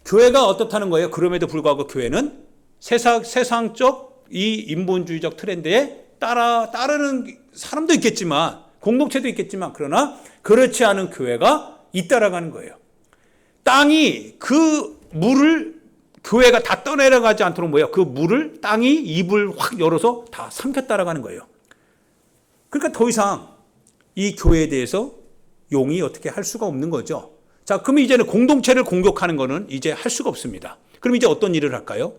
교회가 어떻다는 거예요? 그럼에도 불구하고 교회는 세상적 이 인본주의적 트렌드에 따르는 사람도 있겠지만 공동체도 있겠지만 그러나 그렇지 않은 교회가 있다라는 거예요. 땅이 그 물을 교회가 다 떠내려가지 않도록 뭐예요? 그 물을 땅이 입을 확 열어서 다 삼켰다라는 거예요. 그러니까 더 이상 이 교회에 대해서 용이 어떻게 할 수가 없는 거죠. 자, 그럼 이제는 공동체를 공격하는 거는 이제 할 수가 없습니다. 그럼 이제 어떤 일을 할까요?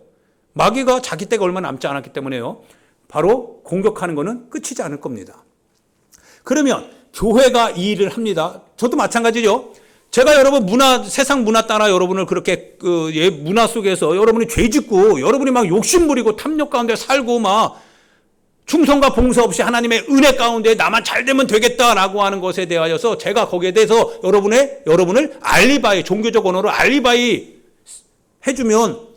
마귀가 자기 때가 얼마 남지 않았기 때문에요. 바로 공격하는 거는 끝이지 않을 겁니다. 그러면 교회가 이 일을 합니다. 저도 마찬가지죠. 제가 여러분 세상 문화 따라 여러분을 그렇게 문화 속에서 여러분이 죄 짓고 여러분이 막 욕심 부리고 탐욕 가운데 살고 막 충성과 봉사 없이 하나님의 은혜 가운데 나만 잘 되면 되겠다라고 하는 것에 대하여서 제가 거기에 대해서 여러분을 알리바이, 종교적 언어로 알리바이 해주면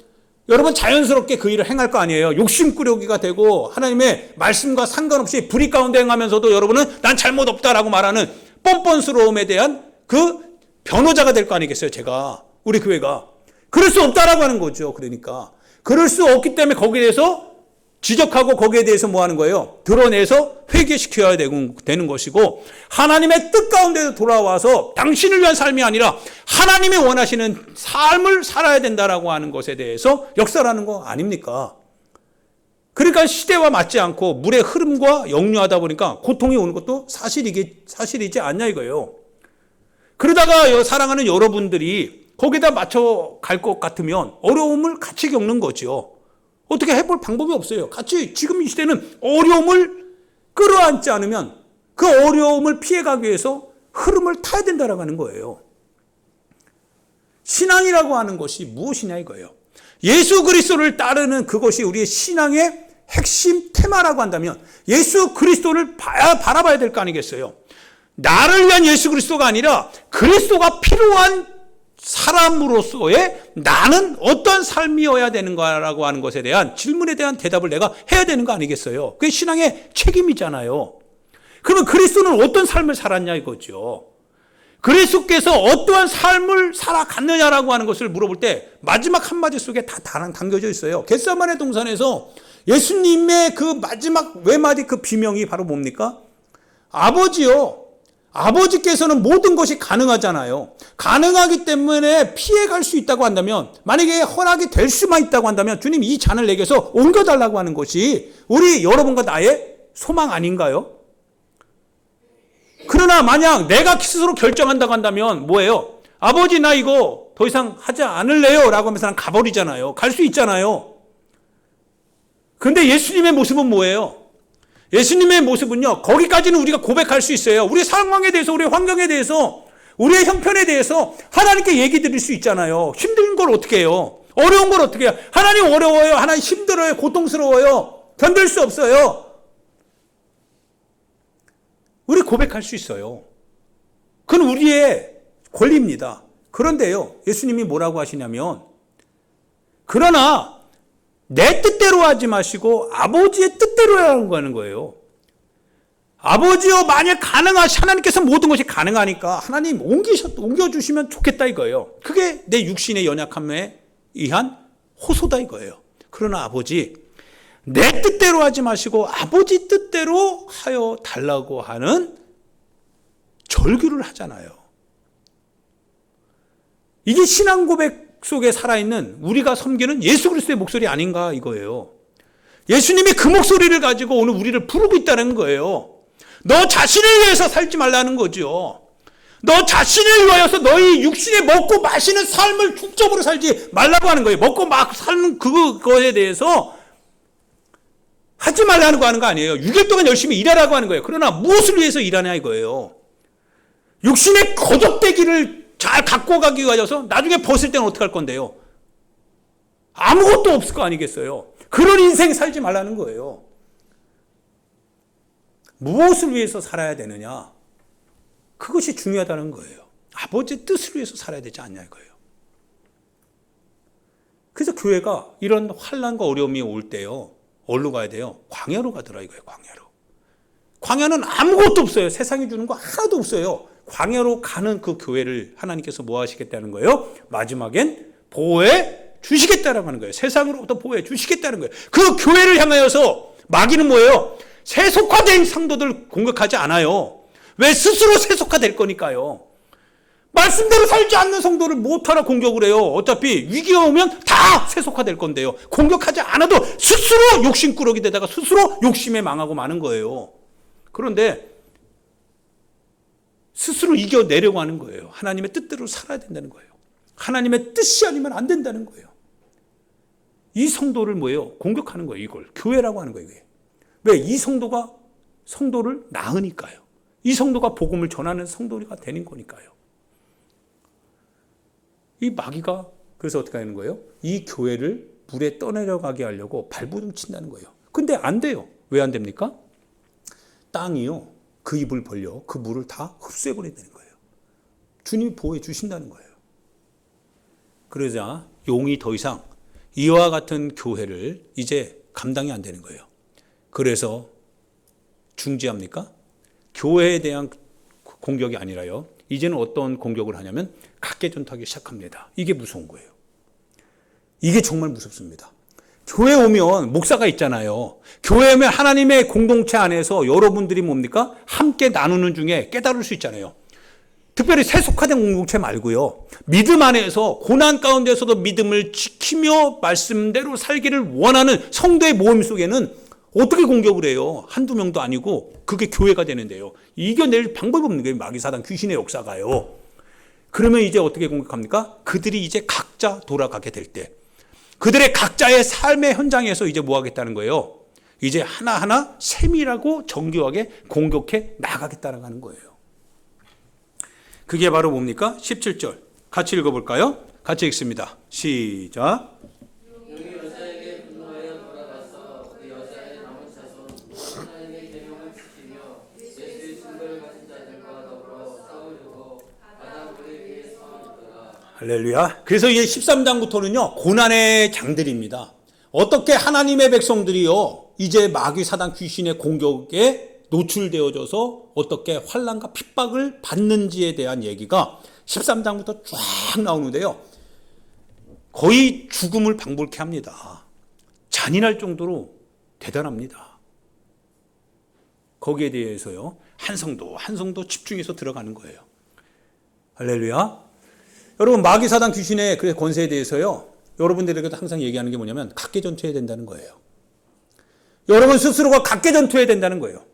여러분 자연스럽게 그 일을 행할 거 아니에요. 욕심꾸러기가 되고 하나님의 말씀과 상관없이 불의 가운데 행하면서도 여러분은 난 잘못 없다라고 말하는 뻔뻔스러움에 대한 그 변호자가 될 거 아니겠어요. 제가 우리 교회가 그럴 수 없다라고 하는 거죠. 그러니까 그럴 수 없기 때문에 거기에 대해서 지적하고 거기에 대해서 뭐 하는 거예요? 드러내서 회개시켜야 되는 것이고 하나님의 뜻 가운데서 돌아와서 당신을 위한 삶이 아니라 하나님이 원하시는 삶을 살아야 된다라고 하는 것에 대해서 역사라는 거 아닙니까? 그러니까 시대와 맞지 않고 물의 흐름과 역류하다 보니까 고통이 오는 것도 사실이지 않냐 이거예요. 그러다가 사랑하는 여러분들이 거기다 맞춰 갈 것 같으면 어려움을 같이 겪는 거죠. 어떻게 해볼 방법이 없어요. 같이 지금 이 시대는 어려움을 끌어안지 않으면 그 어려움을 피해가기 위해서 흐름을 타야 된다라고 하는 거예요. 신앙이라고 하는 것이 무엇이냐 이거예요. 예수 그리스도를 따르는 그것이 우리의 신앙의 핵심 테마라고 한다면 예수 그리스도를 바라봐야 될 거 아니겠어요. 나를 위한 예수 그리스도가 아니라 그리스도가 필요한 사람으로서의 나는 어떤 삶이어야 되는가라고 하는 것에 대한 질문에 대한 대답을 내가 해야 되는 거 아니겠어요. 그게 신앙의 책임이잖아요. 그러면 그리스도는 어떤 삶을 살았냐 이거죠. 그리스도께서 어떠한 삶을 살아갔느냐라고 하는 것을 물어볼 때 마지막 한마디 속에 다 담겨져 있어요. 겟세마네 동산에서 예수님의 그 마지막 외마디 그 비명이 바로 뭡니까? 아버지요. 아버지께서는 모든 것이 가능하잖아요. 가능하기 때문에 피해갈 수 있다고 한다면 만약에 허락이 될 수만 있다고 한다면 주님 이 잔을 내게서 옮겨달라고 하는 것이 우리 여러분과 나의 소망 아닌가요? 그러나 만약 내가 스스로 결정한다고 한다면 뭐예요? 아버지 나 이거 더 이상 하지 않을래요 라고 하면서 난 가버리잖아요. 갈 수 있잖아요. 그런데 예수님의 모습은 뭐예요? 예수님의 모습은요, 거기까지는 우리가 고백할 수 있어요. 우리의 상황에 대해서, 우리의 환경에 대해서, 우리의 형편에 대해서 하나님께 얘기 드릴 수 있잖아요. 힘든 걸 어떻게 해요? 어려운 걸 어떻게 해요? 하나님 어려워요. 하나님 힘들어요. 고통스러워요. 견딜 수 없어요. 우리 고백할 수 있어요. 그건 우리의 권리입니다. 그런데요, 예수님이 뭐라고 하시냐면, 그러나 내 뜻대로 하지 마시고 아버지의 뜻대로 하는 거예요. 아버지요, 만약 하나님께서 모든 것이 가능하니까 하나님 옮겨주시면 좋겠다 이거예요. 그게 내 육신의 연약함에 의한 호소다 이거예요. 그러나 아버지, 내 뜻대로 하지 마시고 아버지 뜻대로 하여 달라고 하는 절규를 하잖아요. 이게 신앙 고백 속에 살아있는 우리가 섬기는 예수 그리스도의 목소리 아닌가 이거예요. 예수님이 그 목소리를 가지고 오늘 우리를 부르고 있다는 거예요. 너 자신을 위해서 살지 말라는 거죠. 너 자신을 위하여서 너희 육신에 먹고 마시는 삶을 축적으로 살지 말라고 하는 거예요. 먹고 막 사는 그거에 대해서 하지 말라는 거 하는 거 아니에요. 6일 동안 열심히 일하라고 하는 거예요. 그러나 무엇을 위해서 일하냐 이거예요. 육신의 거적대기를 잘 갖고 가기 위하여서 나중에 벗을 때는 어떻게 할 건데요? 아무것도 없을 거 아니겠어요. 그런 인생 살지 말라는 거예요. 무엇을 위해서 살아야 되느냐? 그것이 중요하다는 거예요. 아버지의 뜻을 위해서 살아야 되지 않냐 이거예요. 그래서 교회가 이런 환난과 어려움이 올 때요. 어디로 가야 돼요? 광야로 가더라 이거예요. 광야로. 광야는 아무것도 없어요. 세상이 주는 거 하나도 없어요. 광야로 가는 그 교회를 하나님께서 뭐 하시겠다는 거예요? 마지막엔 보호해 주시겠다라고 하는 거예요. 세상으로부터 보호해 주시겠다는 거예요. 그 교회를 향하여서 마귀는 뭐예요? 세속화된 상도들 공격하지 않아요. 왜? 스스로 세속화될 거니까요. 말씀대로 살지 않는 성도를 못하라 공격을 해요. 어차피 위기가 오면 다 세속화될 건데요. 공격하지 않아도 스스로 욕심꾸러기 되다가 스스로 욕심에 망하고 마는 거예요. 그런데 스스로 이겨내려고 하는 거예요. 하나님의 뜻대로 살아야 된다는 거예요. 하나님의 뜻이 아니면 안 된다는 거예요. 이 성도를 뭐예요? 공격하는 거예요. 이걸 교회라고 하는 거예요. 왜? 이 성도가 성도를 낳으니까요. 이 성도가 복음을 전하는 성도가 되는 거니까요. 이 마귀가 그래서 어떻게 하는 거예요? 이 교회를 물에 떠내려가게 하려고 발버둥 친다는 거예요. 근데 안 돼요. 왜 안 됩니까? 땅이요. 그 입을 벌려 그 물을 다 흡수해버린다는 거예요. 주님이 보호해 주신다는 거예요. 그러자 용이 더 이상 이와 같은 교회를 이제 감당이 안 되는 거예요. 그래서 중지합니까? 교회에 대한 공격이 아니라요. 이제는 어떤 공격을 하냐면 각계전투하기 시작합니다. 이게 무서운 거예요. 이게 정말 무섭습니다. 교회 오면 목사가 있잖아요. 교회 오면 하나님의 공동체 안에서 여러분들이 뭡니까? 함께 나누는 중에 깨달을 수 있잖아요. 특별히 세속화된 공동체 말고요. 믿음 안에서 고난 가운데서도 믿음을 지키며 말씀대로 살기를 원하는 성도의 모임 속에는 어떻게 공격을 해요? 한두 명도 아니고 그게 교회가 되는데요. 이겨낼 방법이 없는 거예요. 마귀 사단 귀신의 역사가요. 그러면 이제 어떻게 공격합니까? 그들이 이제 각자 돌아가게 될 때 그들의 각자의 삶의 현장에서 이제 뭐 하겠다는 거예요? 이제 하나하나 세밀하고 정교하게 공격해 나가겠다라고 하는 거예요. 그게 바로 뭡니까? 17절 같이 읽어볼까요? 같이 읽습니다. 시작. 할렐루야. 그래서 이제 13장부터는요, 고난의 장들입니다. 어떻게 하나님의 백성들이요, 이제 마귀 사단 귀신의 공격에 노출되어져서 어떻게 환난과 핍박을 받는지에 대한 얘기가 13장부터 쫙 나오는데요. 거의 죽음을 방불케 합니다. 잔인할 정도로 대단합니다. 거기에 대해서요, 한 성도 집중해서 들어가는 거예요. 할렐루야. 여러분, 마귀 사단 귀신의 그 권세에 대해서요, 여러분들에게도 항상 얘기하는 게 뭐냐면 각계전투해야 된다는 거예요. 여러분 스스로가 각계전투해야 된다는 거예요.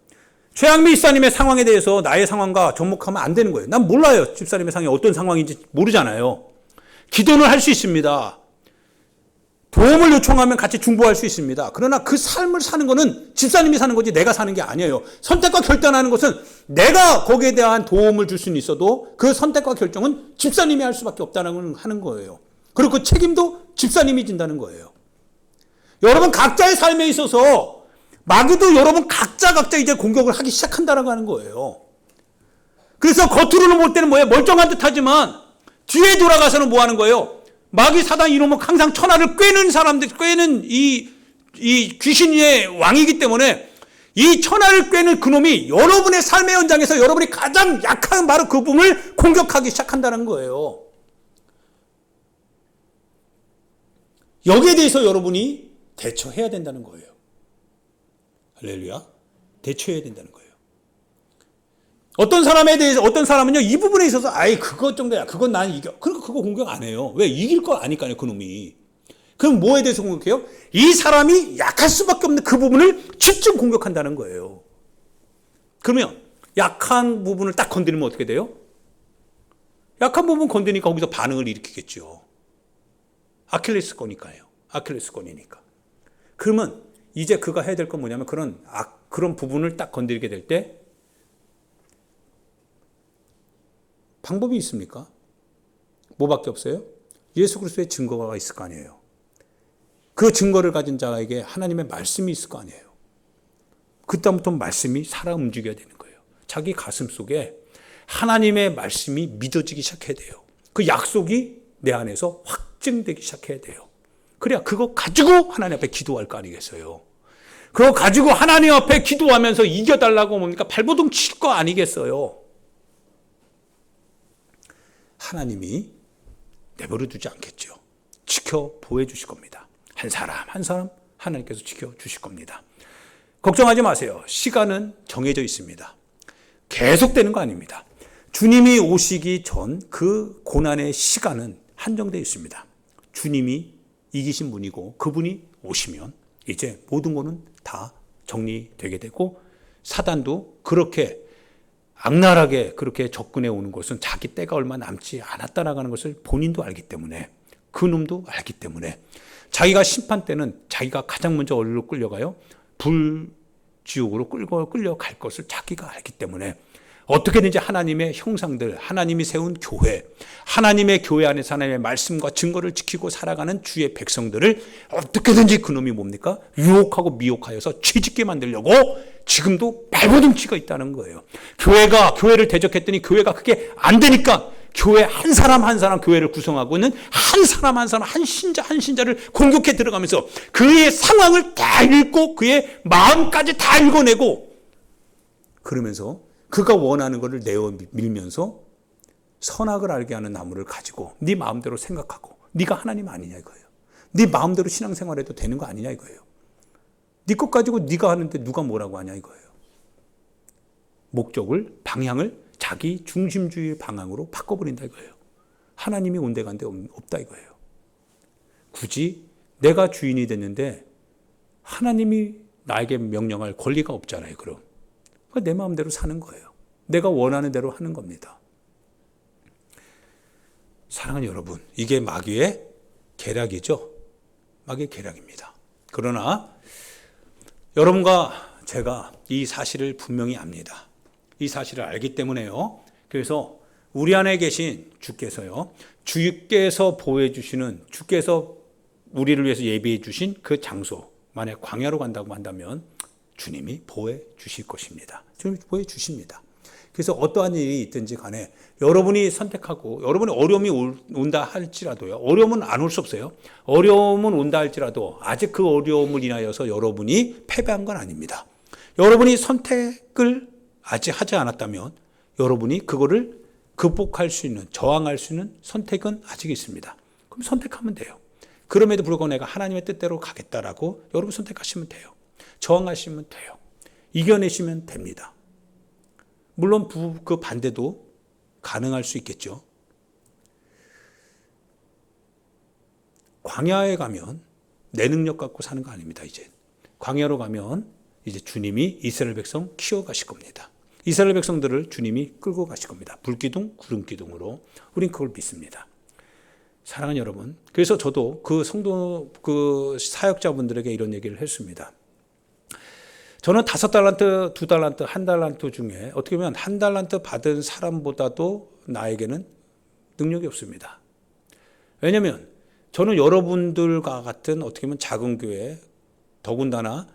최양미 집사님의 상황에 대해서 나의 상황과 접목하면 안 되는 거예요. 난 몰라요. 집사님의 상황이 어떤 상황인지 모르잖아요. 기도는 할 수 있습니다. 도움을 요청하면 같이 중보할 수 있습니다. 그러나 그 삶을 사는 거는 집사님이 사는 거지 내가 사는 게 아니에요. 선택과 결단하는 것은 내가 거기에 대한 도움을 줄 수는 있어도 그 선택과 결정은 집사님이 할 수밖에 없다는 하는 거예요. 그리고 그 책임도 집사님이 진다는 거예요. 여러분 각자의 삶에 있어서 마귀도 여러분 각자 이제 공격을 하기 시작한다라고 하는 거예요. 그래서 겉으로는 볼 때는 뭐예요? 멀쩡한 듯 하지만 뒤에 돌아가서는 뭐 하는 거예요? 마귀 사단 이놈은 항상 천하를 꿰는 사람들, 꿰는 이 귀신의 왕이기 때문에 이 천하를 꿰는 그놈이 여러분의 삶의 현장에서 여러분이 가장 약한 바로 그 부분을 공격하기 시작한다는 거예요. 여기에 대해서 여러분이 대처해야 된다는 거예요. 할렐루야. 대처해야 된다는 거예요. 어떤 사람에 대해서, 어떤 사람은요, 이 부분에 있어서, 아이, 그것 정도야. 그건 난 이겨. 그러니까 그거 공격 안 해요. 왜? 이길 거 아니까요, 그놈이. 그럼 뭐에 대해서 공격해요? 이 사람이 약할 수밖에 없는 그 부분을 집중 공격한다는 거예요. 그러면 약한 부분을 딱 건드리면 어떻게 돼요? 약한 부분 건드니까 거기서 반응을 일으키겠죠. 아킬레스건이니까요. 아킬레스건이니까. 그러면 이제 그가 해야 될 건 뭐냐면 그런 부분을 딱 건드리게 될 때 방법이 있습니까? 뭐밖에 없어요? 예수 그리스도의 증거가 있을 거 아니에요. 그 증거를 가진 자에게 하나님의 말씀이 있을 거 아니에요. 그다음부터 말씀이 살아 움직여야 되는 거예요. 자기 가슴 속에 하나님의 말씀이 믿어지기 시작해야 돼요. 그 약속이 내 안에서 확증되기 시작해야 돼요. 그래야 그거 가지고 하나님 앞에 기도할 거 아니겠어요. 그거 가지고 하나님 앞에 기도하면서 이겨달라고 뭡니까? 발버둥 칠 거 아니겠어요. 하나님이 내버려 두지 않겠죠. 지켜 보호해 주실 겁니다. 한 사람 한 사람 하나님께서 지켜 주실 겁니다. 걱정하지 마세요. 시간은 정해져 있습니다. 계속되는 거 아닙니다. 주님이 오시기 전 그 고난의 시간은 한정되어 있습니다. 주님이 이기신 분이고 그분이 오시면 이제 모든 거는 다 정리되게 되고 사단도 그렇게 악랄하게 그렇게 접근해 오는 것은 자기 때가 얼마 남지 않았다라는 것을 본인도 알기 때문에 그 놈도 알기 때문에 자기가 심판 때는 자기가 가장 먼저 어디로 끌려가요? 불지옥으로 끌려갈 것을 자기가 알기 때문에 어떻게든지 하나님의 형상들, 하나님이 세운 교회, 하나님의 교회 안에서 하나님의 말씀과 증거를 지키고 살아가는 주의 백성들을 어떻게든지 그놈이 뭡니까? 유혹하고 미혹하여서 죄짓게 만들려고 지금도 발버둥치고 있다는 거예요. 교회를 대적했더니 교회가 그게 안 되니까 교회 한 사람 한 사람 교회를 구성하고 있는 한 사람 한 사람 한 신자를 공격해 들어가면서 그의 상황을 다 읽고 그의 마음까지 다 읽어내고 그러면서 그가 원하는 것을 내어 밀면서 선악을 알게 하는 나무를 가지고 네 마음대로 생각하고 네가 하나님 아니냐 이거예요. 네 마음대로 신앙생활해도 되는 거 아니냐 이거예요. 네 것 가지고 네가 하는데 누가 뭐라고 하냐 이거예요. 목적을 방향을 자기 중심주의 방향으로 바꿔버린다 이거예요. 하나님이 온데간데 없다 이거예요. 굳이 내가 주인이 됐는데 하나님이 나에게 명령할 권리가 없잖아요. 그럼 내 마음대로 사는 거예요. 내가 원하는 대로 하는 겁니다. 사랑하는 여러분, 이게 마귀의 계략이죠. 마귀의 계략입니다. 그러나 여러분과 제가 이 사실을 분명히 압니다. 이 사실을 알기 때문에요. 그래서 우리 안에 계신 주께서요. 주께서 보호해 주시는 주께서 우리를 위해서 예비해 주신 그 장소, 만약 광야로 간다고 한다면 주님이 보호해 주실 것입니다. 주님이 보호해 주십니다. 그래서 어떠한 일이 있든지 간에 여러분이 선택하고 여러분이 어려움이 온다 할지라도요. 어려움은 안 올 수 없어요. 어려움은 온다 할지라도 아직 그 어려움을 인하여서 여러분이 패배한 건 아닙니다. 여러분이 선택을 아직 하지 않았다면 여러분이 그거를 극복할 수 있는, 저항할 수 있는 선택은 아직 있습니다. 그럼 선택하면 돼요. 그럼에도 불구하고 내가 하나님의 뜻대로 가겠다라고 여러분 선택하시면 돼요. 저항하시면 돼요. 이겨내시면 됩니다. 물론 그 반대도 가능할 수 있겠죠. 광야에 가면 내 능력 갖고 사는 거 아닙니다. 이제 광야로 가면 이제 주님이 이스라엘 백성 키워가실 겁니다. 이스라엘 백성들을 주님이 끌고 가실 겁니다. 불기둥, 구름기둥으로 우린 그걸 믿습니다. 사랑하는 여러분, 그래서 저도 그 성도 그 사역자분들에게 이런 얘기를 했습니다. 저는 5달란트, 2달란트, 1달란트 중에 어떻게 보면 1달란트 받은 사람보다도 나에게는 능력이 없습니다. 왜냐하면 저는 여러분들과 같은 어떻게 보면 작은 교회, 더군다나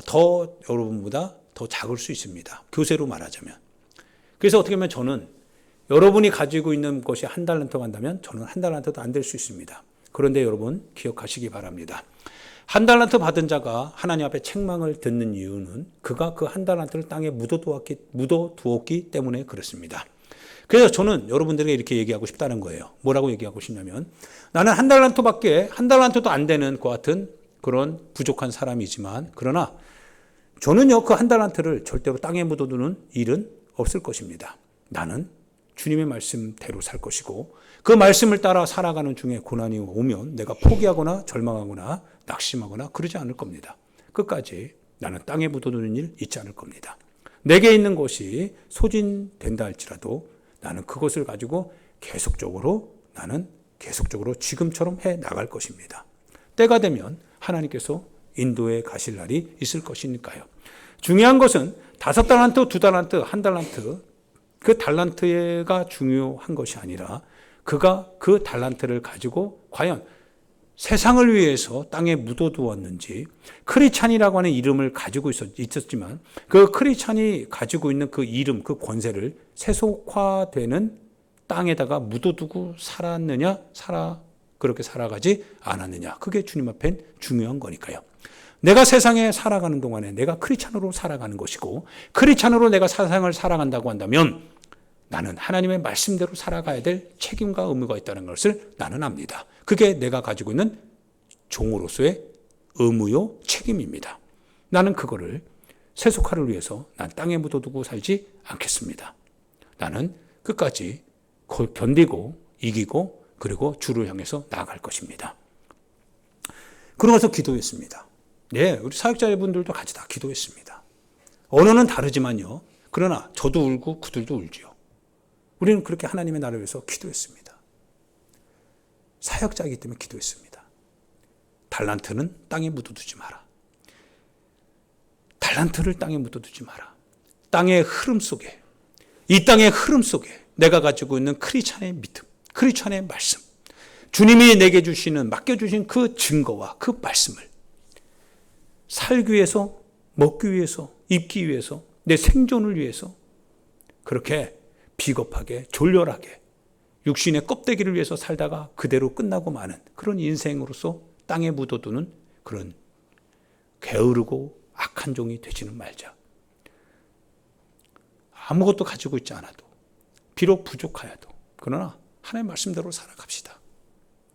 더 여러분보다 더 작을 수 있습니다. 교세로 말하자면. 그래서 어떻게 보면 저는 여러분이 가지고 있는 것이 1달란트 간다면 저는 1달란트도 안 될 수 있습니다. 그런데 여러분 기억하시기 바랍니다. 1달란트 받은 자가 하나님 앞에 책망을 듣는 이유는 그가 그 1달란트를 땅에 묻어두었기 때문에 그렇습니다. 그래서 저는 여러분들에게 이렇게 얘기하고 싶다는 거예요. 뭐라고 얘기하고 싶냐면 나는 1달란트도 안 되는 것 같은 그런 부족한 사람이지만 그러나 저는요 그 1달란트를 절대로 땅에 묻어두는 일은 없을 것입니다. 나는 주님의 말씀대로 살 것이고 그 말씀을 따라 살아가는 중에 고난이 오면 내가 포기하거나 절망하거나 낙심하거나 그러지 않을 겁니다. 끝까지 나는 땅에 묻어두는 일 있지 않을 겁니다. 내게 있는 것이 소진된다 할지라도 나는 그것을 가지고 나는 계속적으로 지금처럼 해 나갈 것입니다. 때가 되면 하나님께서 인도에 가실 날이 있을 것이니까요. 중요한 것은 5달란트, 2달란트, 1달란트, 그 달란트가 중요한 것이 아니라 그가 그 달란트를 가지고 과연 세상을 위해서 땅에 묻어두었는지, 크리찬이라고 하는 이름을 가지고 있었지만 그 크리찬이 가지고 있는 그 이름, 그 권세를 세속화되는 땅에다가 묻어두고 살았느냐, 그렇게 살아가지 않았느냐. 그게 주님 앞엔 중요한 거니까요. 내가 세상에 살아가는 동안에 내가 크리찬으로 살아가는 것이고, 크리찬으로 내가 세상을 살아간다고 한다면 나는 하나님의 말씀대로 살아가야 될 책임과 의무가 있다는 것을 나는 압니다. 그게 내가 가지고 있는 종으로서의 의무요 책임입니다. 나는 그거를 세속화를 위해서 난 땅에 묻어두고 살지 않겠습니다. 나는 끝까지 견디고 이기고 그리고 주를 향해서 나아갈 것입니다. 그러면서 기도했습니다. 네, 우리 사역자분들도 같이 다 기도했습니다. 언어는 다르지만요. 그러나 저도 울고 그들도 울지요. 우리는 그렇게 하나님의 나라를 위해서 기도했습니다. 사역자이기 때문에 기도했습니다. 달란트는 땅에 묻어두지 마라. 달란트를 땅에 묻어두지 마라. 땅의 흐름 속에, 이 땅의 흐름 속에 내가 가지고 있는 크리스찬의 믿음, 크리스찬의 말씀, 주님이 내게 주시는, 맡겨주신 그 증거와 그 말씀을 살기 위해서, 먹기 위해서, 입기 위해서, 내 생존을 위해서 그렇게 비겁하게, 졸렬하게 육신의 껍데기를 위해서 살다가 그대로 끝나고 마는 그런 인생으로서 땅에 묻어두는 그런 게으르고 악한 종이 되지는 말자. 아무것도 가지고 있지 않아도, 비록 부족하여도, 그러나 하나님의 말씀대로 살아갑시다.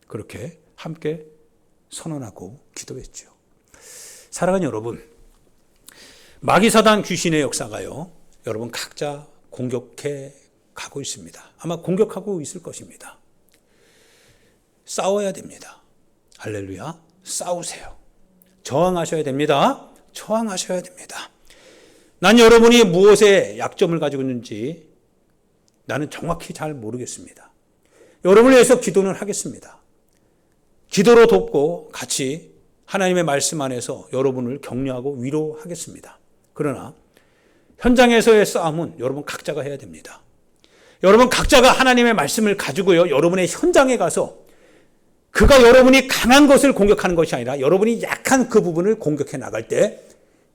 그렇게 함께 선언하고 기도했죠. 사랑하는 여러분, 마귀사단 귀신의 역사가요, 여러분 각자 공격해 가고 있습니다. 아마 공격하고 있을 것입니다. 싸워야 됩니다. 할렐루야. 싸우세요. 저항하셔야 됩니다. 저항하셔야 됩니다. 난 여러분이 무엇에 약점을 가지고 있는지 나는 정확히 잘 모르겠습니다. 여러분을 위해서 기도는 하겠습니다. 기도로 돕고 같이 하나님의 말씀 안에서 여러분을 격려하고 위로하겠습니다. 그러나 현장에서의 싸움은 여러분 각자가 해야 됩니다. 여러분 각자가 하나님의 말씀을 가지고요, 여러분의 현장에 가서 그가 여러분이 강한 것을 공격하는 것이 아니라 여러분이 약한 그 부분을 공격해 나갈 때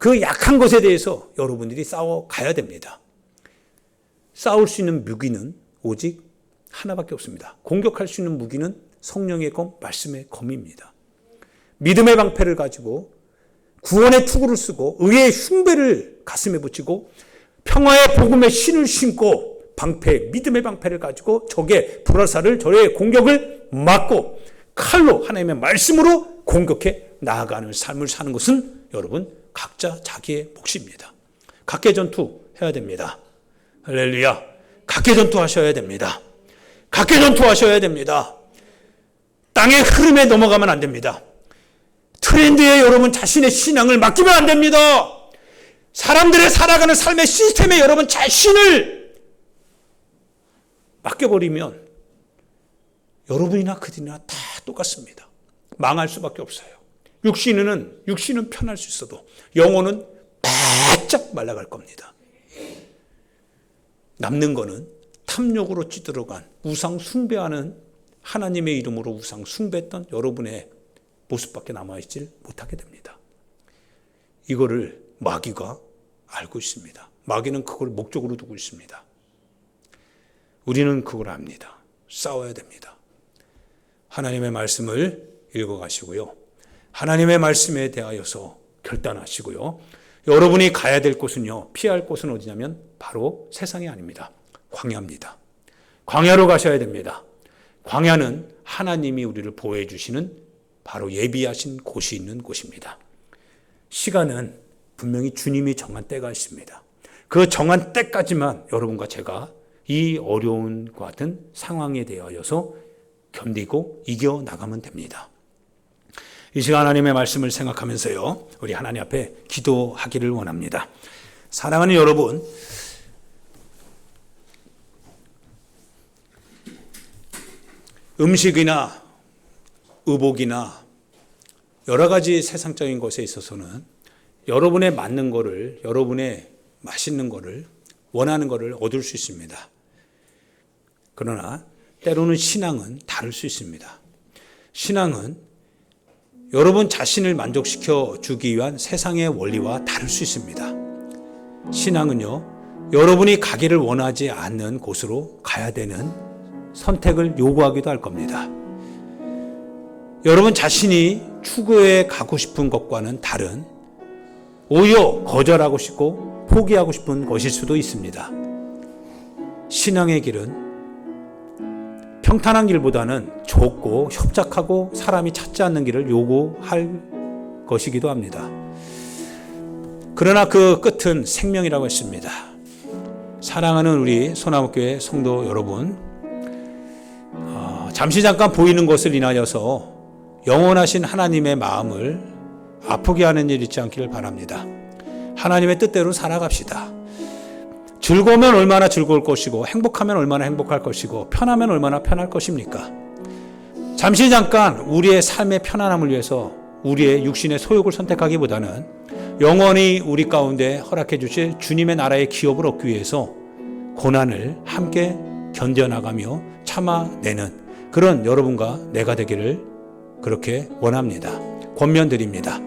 그 약한 것에 대해서 여러분들이 싸워 가야 됩니다. 싸울 수 있는 무기는 오직 하나밖에 없습니다. 공격할 수 있는 무기는 성령의 검, 말씀의 검입니다. 믿음의 방패를 가지고 구원의 투구를 쓰고 의의 흉배를 가슴에 붙이고 평화의 복음의 신을 신고 방패, 믿음의 방패를 가지고 적의 불화살을, 저의 공격을 막고 칼로 하나님의 말씀으로 공격해 나아가는 삶을 사는 것은 여러분 각자 자기의 몫입니다. 각계전투 해야 됩니다. 할렐루야. 각계전투 하셔야 됩니다. 각계전투 하셔야 됩니다. 땅의 흐름에 넘어가면 안 됩니다. 트렌드에 여러분 자신의 신앙을 맡기면 안 됩니다. 사람들의 살아가는 삶의 시스템에 여러분 자신을 맡겨버리면 여러분이나 그들이나 다 똑같습니다. 망할 수밖에 없어요. 육신은 편할 수 있어도 영혼은 바짝 말라갈 겁니다. 남는 거는 탐욕으로 찌들어간 우상 숭배하는, 하나님의 이름으로 우상 숭배했던 여러분의 모습밖에 남아있질 못하게 됩니다. 이거를 마귀가 알고 있습니다. 마귀는 그걸 목적으로 두고 있습니다. 우리는 그걸 압니다. 싸워야 됩니다. 하나님의 말씀을 읽어가시고요. 하나님의 말씀에 대하여서 결단하시고요. 여러분이 가야 될 곳은요, 피할 곳은 어디냐면 바로 세상이 아닙니다. 광야입니다. 광야로 가셔야 됩니다. 광야는 하나님이 우리를 보호해 주시는 바로 예비하신 곳이 있는 곳입니다. 시간은 분명히 주님이 정한 때가 있습니다. 그 정한 때까지만 여러분과 제가 이 어려운 것 같은 상황에 대하여서 견디고 이겨나가면 됩니다. 이 시간 하나님의 말씀을 생각하면서요, 우리 하나님 앞에 기도하기를 원합니다. 사랑하는 여러분, 음식이나 의복이나 여러 가지 세상적인 것에 있어서는 여러분의 맞는 거를, 여러분의 맛있는 거를, 원하는 거를 얻을 수 있습니다. 그러나 때로는 신앙은 다를 수 있습니다. 신앙은 여러분 자신을 만족시켜 주기 위한 세상의 원리와 다를 수 있습니다. 신앙은요, 여러분이 가기를 원하지 않는 곳으로 가야 되는 선택을 요구하기도 할 겁니다. 여러분 자신이 추구해 가고 싶은 것과는 다른, 오히려 거절하고 싶고 포기하고 싶은 것일 수도 있습니다. 신앙의 길은 평탄한 길보다는 좁고 협착하고 사람이 찾지 않는 길을 요구할 것이기도 합니다. 그러나 그 끝은 생명이라고 했습니다. 사랑하는 우리 소나무교회 성도 여러분, 잠시 잠깐 보이는 것을 인하여서 영원하신 하나님의 마음을 아프게 하는 일 있지 않기를 바랍니다. 하나님의 뜻대로 살아갑시다. 즐거우면 얼마나 즐거울 것이고 행복하면 얼마나 행복할 것이고 편하면 얼마나 편할 것입니까? 잠시 잠깐 우리의 삶의 편안함을 위해서 우리의 육신의 소욕을 선택하기보다는 영원히 우리 가운데 허락해 주실 주님의 나라의 기업을 얻기 위해서 고난을 함께 견뎌나가며 참아내는 그런 여러분과 내가 되기를 그렇게 원합니다. 권면드립니다.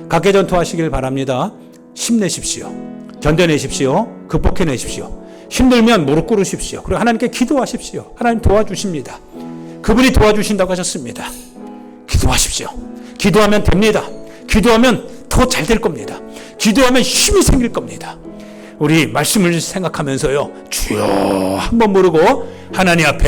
각계 전투하시길 바랍니다. 힘내십시오. 견뎌내십시오. 극복해내십시오. 힘들면 무릎 꿇으십시오. 그리고 하나님께 기도하십시오. 하나님 도와주십니다. 그분이 도와주신다고 하셨습니다. 기도하십시오. 기도하면 됩니다. 기도하면 더 잘 될 겁니다. 기도하면 힘이 생길 겁니다. 우리 말씀을 생각하면서요, 주여 한번 부르고 하나님 앞에